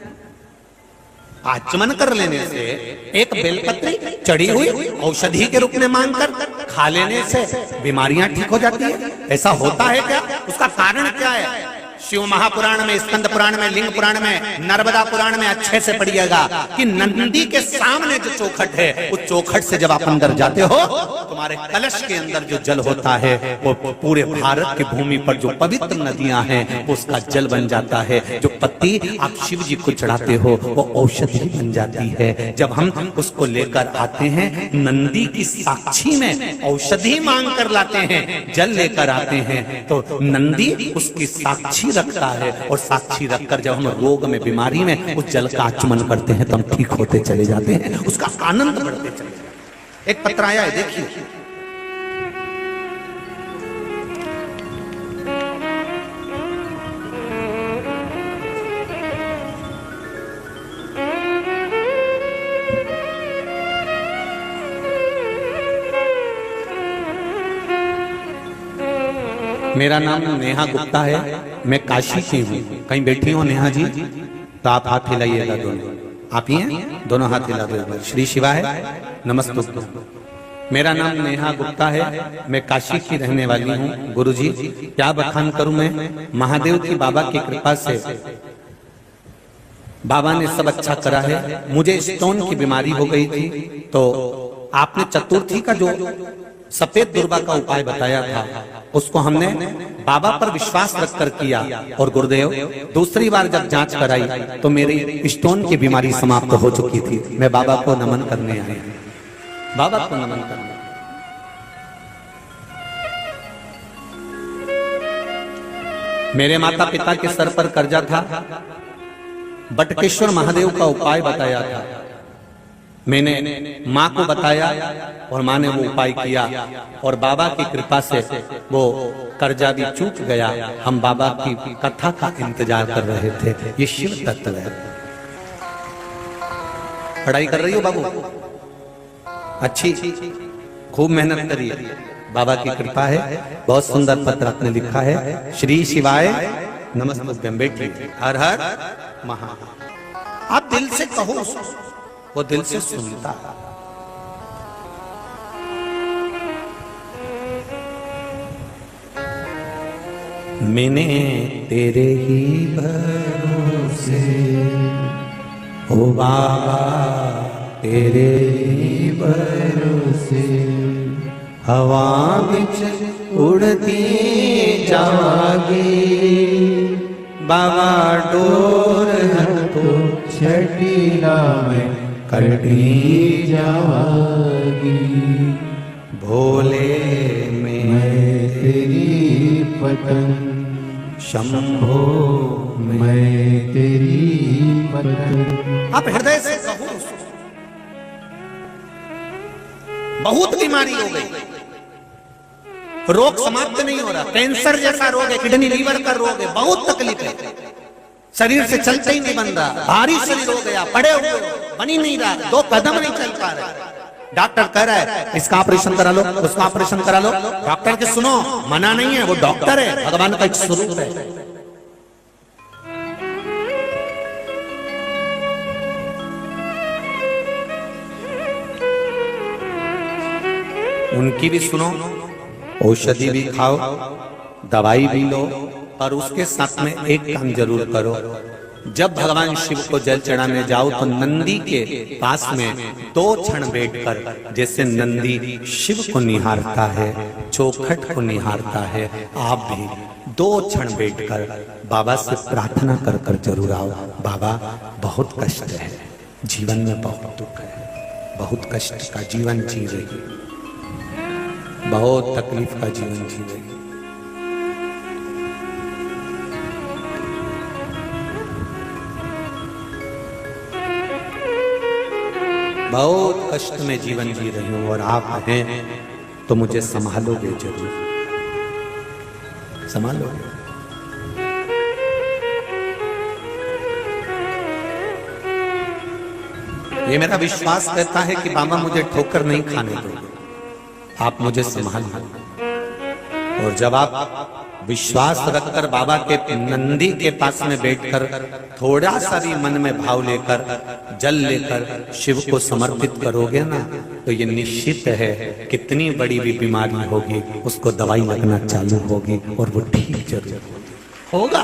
आचमन कर लेने से, एक बेलपत्री चढ़ी हुई औषधि के रूप में मांगकर खा लेने से बीमारियां ठीक हो जाती है। ऐसा होता है क्या? उसका कारण क्या है? शिव महापुराण में, स्कंद पुराण में, लिंग पुराण में, नर्मदा पुराण में अच्छे से पढ़िएगा कि नंदी के सामने जो चौखट है, उस चौखट से जब आप अंदर जाते हो, तुम्हारे कलश के अंदर जो जल होता है वो पूरे भारत की भूमि पर जो पवित्र नदियां हैं उसका जल बन जाता है। जो पत्ती आप शिव जी को चढ़ाते हो वो औषधि बन जाती है। जब हम उसको लेकर आते हैं, नंदी की साक्षी में औषधि मांग कर लाते हैं, जल लेकर आते हैं, तो नंदी उसकी साक्षी रखता है और साक्षी रखकर जब हम रोग में, बीमारी में उस जल का आचमन करते हैं तो हम ठीक होते चले जाते हैं, उसका आनंद बढ़ते चले जाते हैं। एक पत्र आया है, देखिए। मेरा नाम नेहा गुप्ता है, मैं काशी की हूँ। कहीं बैठी हो नेहा जी? तो आप हाथ हिलाइएगा दोनों। आप ही हैं? दोनों हाथ हिला दो। श्री शिवाय, नमस्ते। मेरा नाम नेहा गुप्ता है, मैं काशी की रहने वाली हूँ। गुरुजी क्या बखान करूं मैं? महादेव की, बाबा की कृपा से बाबा ने सब अच्छा करा है। मुझे स्टोन की बीमारी हो गई थी, तो आपने चतुर्थी का जो सफेद दुर्बा का उपाय बताया था उसको हमने बाबा पर विश्वास रखकर किया और गुरुदेव दूसरी बार जब जांच कराई तो मेरी स्टोन की बीमारी समाप्त हो चुकी थी। मैं बाबा को नमन करने आया, बाबा को नमन करने। मेरे माता पिता के सर पर कर्जा था, बटकेश्वर महादेव का उपाय बताया था। मैंने माँ को बताया और माँ ने वो उपाय किया और बाबा की कृपा से वो कर्जा भी चूक गया। हम बाबा की कथा का इंतजार कर रहे थे। ये शिव तत्व है। पढ़ाई कर रही हो बाबू? अच्छी, खूब मेहनत करिए, बाबा की कृपा है। बहुत सुंदर पत्र आपने लिखा है। श्री शिवाय नमस्ते। बेटी हर हर महा। आप दिल से कहो, वो दिल से सुनता है। मैंने तेरे ही भरोसे ओ बाबा, तेरे ही भरोसे हवा बिच उड़ती जावागी। बाबा डोर तो छठीला में कटी जावागी। भोले मैं तेरी पतन, शंभो मैं तेरी पतन। आप हृदय से कहो। बहुत बीमारी हो गई, रोग समाप्त नहीं हो रहा। कैंसर जैसा रोग है, किडनी लीवर का रोग है, बहुत तकलीफ है। शरीर से चलते ही नहीं बन रहा, भारी शरीर हो गया, पड़े हुए बन ही नहीं रहा, 2 कदम नहीं चल पा रहे। डॉक्टर कह रहा है इसका ऑपरेशन करा लो, उसका ऑपरेशन करा लो। डॉक्टर के सुनो, मना नहीं है, वो डॉक्टर है, भगवान का एक स्वरूप है। उनकी भी सुनो, औषधि भी खाओ, दवाई भी लो, और उसके साथ में एक काम जरूर करो, जब भगवान शिव को जल चढ़ाने जाओ तो नंदी के पास में 2 क्षण बैठकर, जैसे नंदी शिव को निहारता है, चौखट को निहारता है, आप भी 2 क्षण बैठकर बाबा से प्रार्थना कर कर जरूर आओ। बाबा बहुत कष्ट है, जीवन में बहुत दुख है, बहुत कष्ट का जीवन जी रही, बहुत तकलीफ का जीवन जी रही। बहुत कष्ट में जीवन जी रही हूं और आप हैं तो मुझे संभालोगे, जरूर संभालोगे। ये मेरा विश्वास कहता है कि बाबा मुझे ठोकर नहीं खाने दोगे, आप मुझे संभाल लो। और जब आप विश्वास रखकर बाबा के नंदी के पास में बैठकर थोड़ा सा भी मन में भाव लेकर जल लेकर शिव को समर्पित करोगे ना, तो ये निश्चित है कितनी बड़ी भी बीमारी होगी उसको दवाई लगना चालू होगी और वो ठीक जरूर होगा।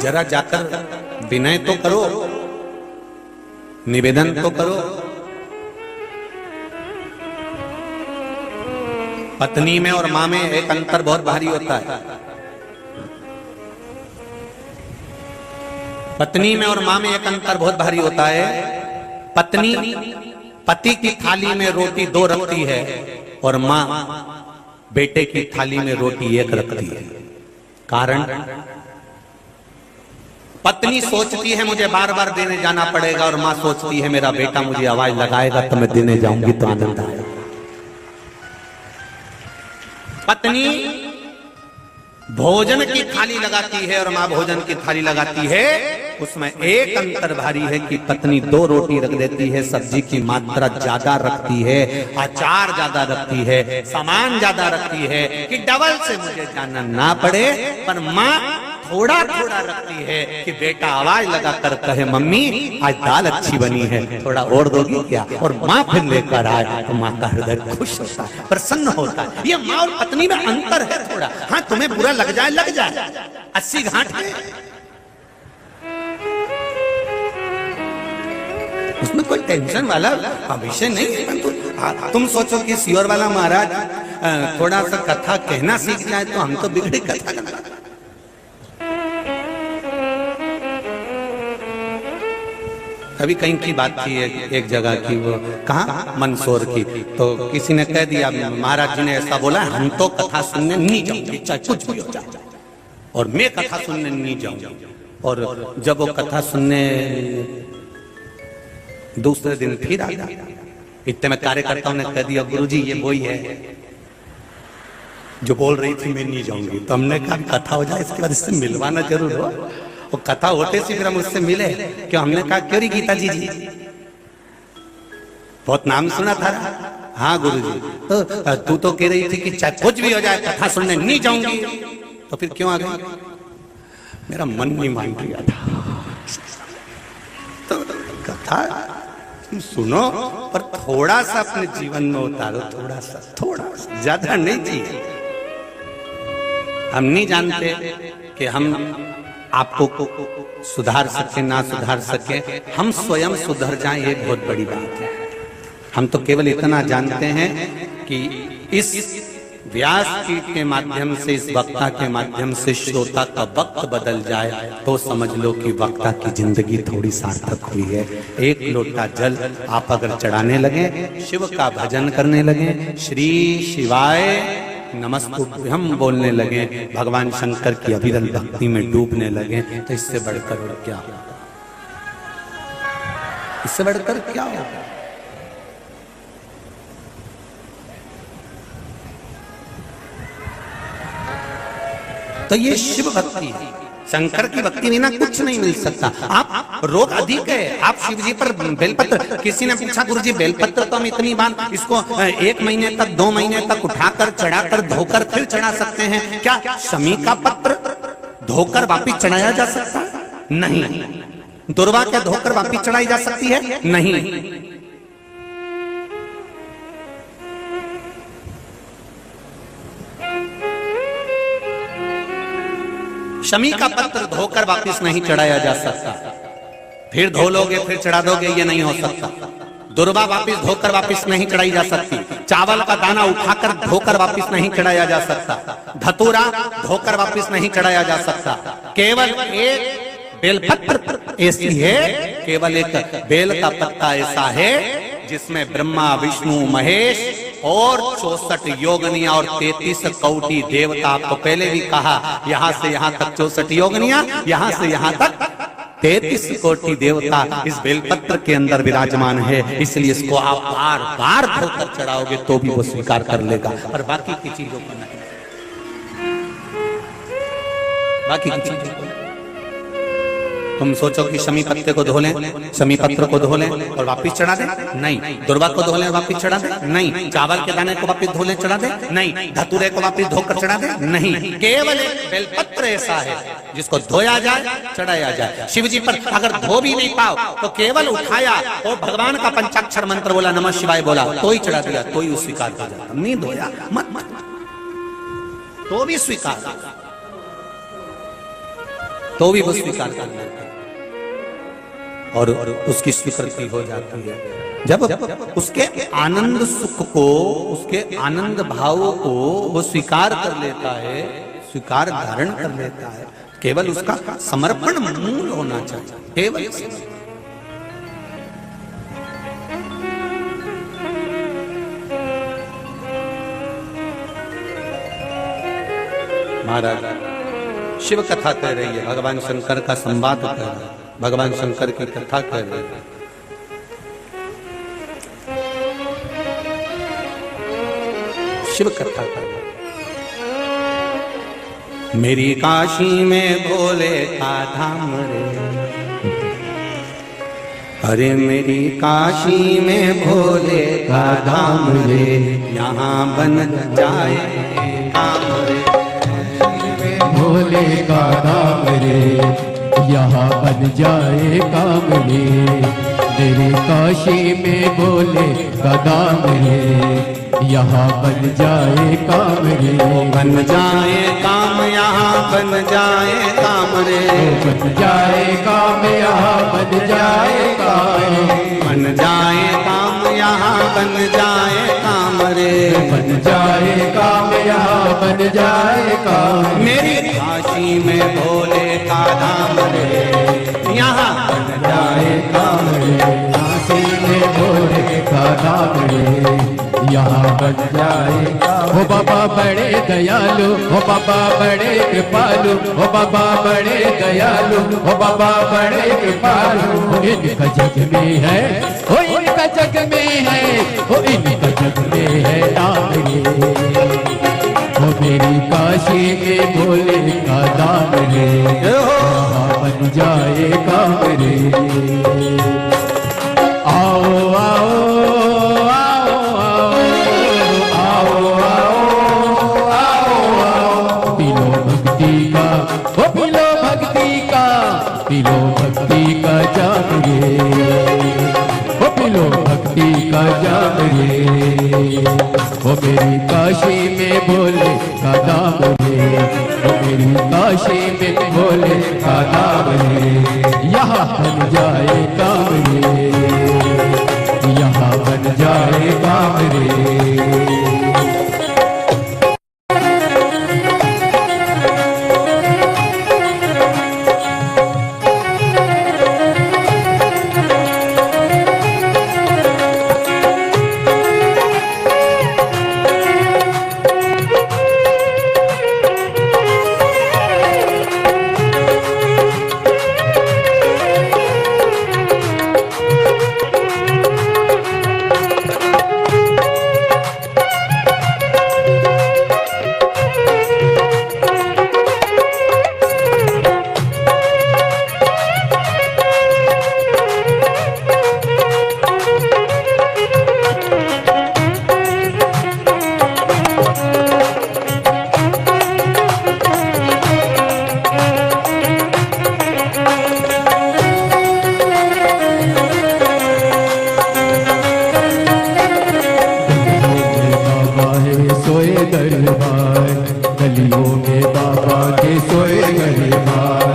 जरा जाकर विनय तो करो, निवेदन तो करो। पत्नी में और मां में एक अंतर बहुत भारी होता है। पत्नी में और मां में एक अंतर बहुत भारी होता है। पत्नी पति की थाली में रोटी 2 रखती है और मां बेटे की थाली में रोटी 1 रखती है। कारण पत्नी सोचती है मुझे बार बार देने जाना पड़ेगा और मां सोचती है मेरा बेटा मुझे आवाज लगाएगा तो मैं देने जाऊंगी तो आनंद आएगा। पत्नी भोजन की थाली लगाती है और मां भोजन की थाली लगाती है, उसमें एक अंतर भारी है कि पत्नी 2 रोटी रख देती है, सब्जी की मात्रा ज्यादा रखती है, अचार ज्यादा रखती है, सामान ज्यादा रखती है कि डबल से मुझे जाना ना पड़े। पर मां थोड़ा थोड़ा रखती है कि बेटा आवाज लगाकर कहे मम्मी आज दाल अच्छी बनी है, थोड़ा और दोगी क्या? और माँ फिर लेकर आए तो माँ का हृदय खुश होता है, प्रसन्न होता है। ये माँ और पत्नी में अंतर है थोड़ा। हाँ तुम्हें बुरा लग जाए 80 घाट है, उसमें कोई टेंशन वाला विषय नहीं है। तुम सोचो कि सियोर वाला महाराज थोड़ा सा कथा कहना सीख जाए तो हम तो बिगड़ी कथा करना। अभी कहीं की बात थी एक जगह की, वो कहाँ मंदसौर की, तो किसी ने कह दिया महाराज जी ने ऐसा बोला हम तो कथा सुनने नहीं जाऊंगी चाहे कुछ भी हो जाए, और मैं कथा सुनने नहीं जाऊंगी। और जब वो कथा सुनने दूसरे दिन फिर आया, इतने में कार्यकर्ताओं ने कह दिया गुरुजी ये वही है जो बोल रही थी मैं नहीं जाऊंगी। तो हमने कहा कथा हो जाए इसके बाद इससे मिलवाना जरूर हो। वो कथा होते से फिर हम उससे मिले क्यों? हमने कहा क्यों री गीता जी बहुत नाम सुना था। हाँ गुरुजी, तो तू तो कह रही थी कि चाहे कुछ भी हो जाए कथा सुनने नहीं जाऊंगी, तो फिर क्यों आ गई? मेरा मन नहीं मान रहा था। तो कथा सुनो पर थोड़ा सा अपने जीवन में उतारो, थोड़ा सा ज्यादा नहीं चाहिए। हम नहीं जानते कि हम आपको सुधार सके ना सुधार सके, हम स्वयं सुधर जाएं ये बहुत बड़ी बात है। हम तो केवल इतना जानते हैं कि इस व्यास पीठ के माध्यम से, इस वक्ता के माध्यम से श्रोता का वक्त बदल जाए तो समझ लो कि वक्ता की जिंदगी थोड़ी सार्थक हुई है। एक लोटा जल आप अगर चढ़ाने लगे, शिव का भजन करने लगे, श्री शिवाय नमस्तुभ्यम बोलने लगे, भगवान शंकर की अविरल भक्ति में डूबने लगे, तो इससे बढ़कर और क्या होगा? इससे बढ़कर क्या होगा? तो ये शिव भक्ति है, शंकर की भक्ति बिना कुछ नहीं मिल सकता। आप रोग अधिक है, आप शिव जी पर बेलपत्र, किसी ने पूछा गुरुजी बेलपत्र तो हम इतनी बार इसको 1 महीने तक 2 महीने तक उठाकर चढ़ाकर धोकर फिर चढ़ा सकते हैं क्या? शमी का पत्र धोकर वापिस चढ़ाया जा सकता है? नहीं। दुर्वा क्या धोकर वापिस चढ़ाई जा सकती है? नहीं। शमी का पत्र धोकर वापिस नहीं चढ़ाया जा सकता। फिर धो लोगे फिर चढ़ा दोगे, ये नहीं हो सकता। दुर्वा वापिस धोकर वापिस नहीं चढ़ाई जा सकती। चावल का दाना उठाकर धोकर वापिस नहीं चढ़ाया जा सकता। धतूरा धोकर वापिस नहीं चढ़ाया जा सकता। केवल एक बेलपत्र ऐसी है, केवल एक बेल का पत्ता ऐसा है जिसमें ब्रह्मा विष्णु महेश और 64 योगनियां और 33 कौटी देवता, आपको पहले भी कहा, यहां से यहां तक 64 योगनियां, यहां से यहां तक 33 कोटि देवता इस बेलपत्र के अंदर विराजमान है। इसलिए इसको आप बार बार धोकर चढ़ाओगे तो भी वो स्वीकार कर लेगा, और बाकी की चीजों को नहीं। बाकी की चीजों को तुम सोचो कि शमी पत्ते को धो लें, शमी पत्र को धो लें और वापिस चढ़ा दें? नहीं। दुर्वा को धो लें वापिस चढ़ा दें? नहीं। चावल के दाने को वापिस धो लें चढ़ा दें? नहीं। धतूरे को वापिस धोकर चढ़ा दें? नहीं। केवल एक बेलपत्र ऐसा है जिसको धोया जाए चढ़ाया जाए। शिव जी पर अगर धो भी नहीं पाओ तो केवल उठाया और भगवान का पंचाक्षर मंत्र बोला, नमः शिवाय बोला, तो ही चढ़ा दिया, तो ही स्वीकार कर जाता। नहीं धोया मत तो भी स्वीकार, तो भी वो स्वीकार कर लेता और उसकी स्वीकृति हो जाती है। जब उसके आनंद सुख को, उसके आनंद भाव को वो स्वीकार कर लेता है, स्वीकार धारण कर लेता है, केवल उसका समर्पण मूल होना चाहिए, केवल। महाराज शिव कथा कह रही है, भगवान शंकर का संवाद कर रहा है, भगवान शंकर की कथा कर रहे हैं। शिव कथा कर रहे हैं। मेरी काशी में भोले का धाम रे, अरे मेरी काशी में भोले का धाम रे, यहाँ बन जाए काम रे, भोले का धाम रे, यहाँ बन जाए काम रे। मेरे काशी में भोले का धाम रे, यहाँ बन जाए काम रे। बन जाए काम यहाँ बन जाए काम रे, बन जाए काम यहाँ बन जाए काम, बन जाए काम यहाँ बन जाए काम रे, बन जाए काम यहाँ बन जाए काम। मेरी काशी में भोले का धाम रे, यहाँ बन जाए काम रे, काशी में भोले का धाम रे, यहाँ बन जाए काम। हो बाबा बड़े दयालु, हो बाबा बड़े कृपालु, हो बाबा बड़े दयालु, हो बाबा बड़े कृपालु। इनका जग में है, हो इनका जग में है, हो इनका जग में है नाम रे। हो मेरी काशी में भोले का दाम रे, यहाँ बन जाए काम रे। आओ आओ पिलो भक्ति का जाम रे, ओ पिलो भक्ति का जाम रे। ओ मेरी काशी में भोले का धाम रे, ओ मेरी काशी में भोले का धाम रे, यहाँ बन जाए काम रे, यहाँ बन जाए काम रे। दरबार, गलियों में बाबा के सोए दरबार।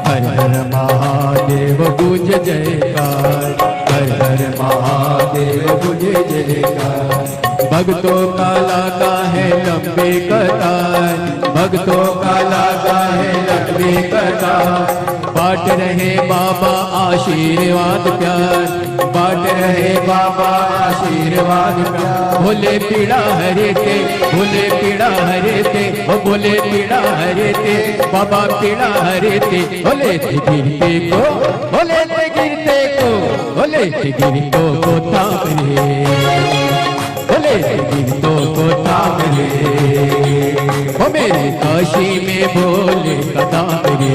हर हर महादेव गुंज जयकार, हर हर महादेव गुंज जयकार। भक्तों का लगा है लंबी कतार, भक्तों का लगा है लंबी कतार। बांट रहे बाबा आशीर्वाद प्यार, बांट रहे बाबा आशीर्वाद प्यार। भोले पीड़ा हरेते, भोले पीड़ा हरेते, ओ भोले पीड़ा हरेते, बाबा पीड़ा हरेते। भोले से गिरते को, भोले से गिरते को, भोले से गिरतों को थाम ले, भोले से गिरतों को थाम ले। ओ मेरे काशी में भोले का धाम रे,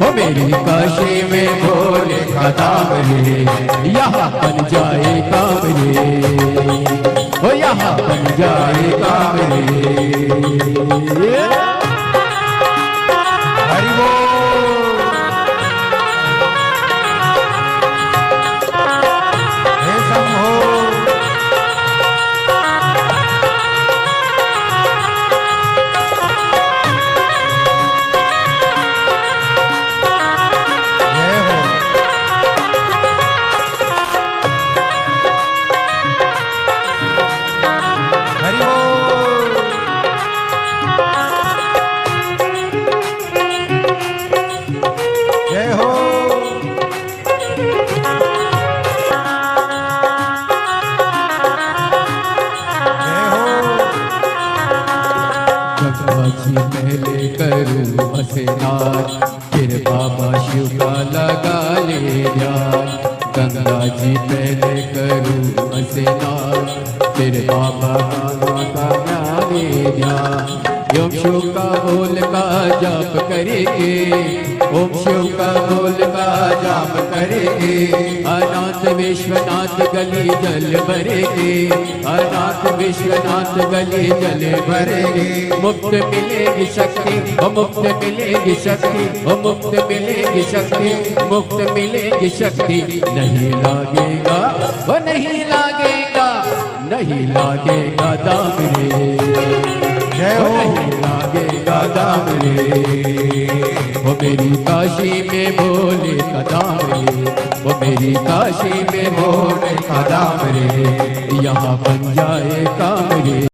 ओ मेरी काशी में भोले का धाम रे। यहाँ बन जाए काम रे, ओ यहाँ बन जाए काम रे। हरि बोल। हे शंभो। जय हो। हरि बोल। जय हो। जय हो। गंगा जी पहले करूँ स्नान, फिर बाबा शिव का लगा ले ध्यान। गंगा जी पहले करूँ स्नान, फिर बाबा का ले ध्यान। ओम शिव का बोल का जाप करेंगे, ओम शिव का बोल का जाप करेंगे। अनाथ विश्वनाथ गली जल भरेंगे, अनाथ विश्वनाथ गली जल भरेंगे। मुक्त मिलेगी शक्ति, ओ मुक्त मिलेगी शक्ति, ओ मुक्त मिलेगी शक्ति, मुक्त मिलेगी शक्ति। नहीं लागेगा, वो नहीं लागेगा, नहीं लागेगा दाम रे, जय हो। नहीं लागेगा दाम रे। वो मेरी काशी में भोले का दाम रे, वो मेरी काशी में भोले का दाम रे। यहाँ बन जाए काम रे।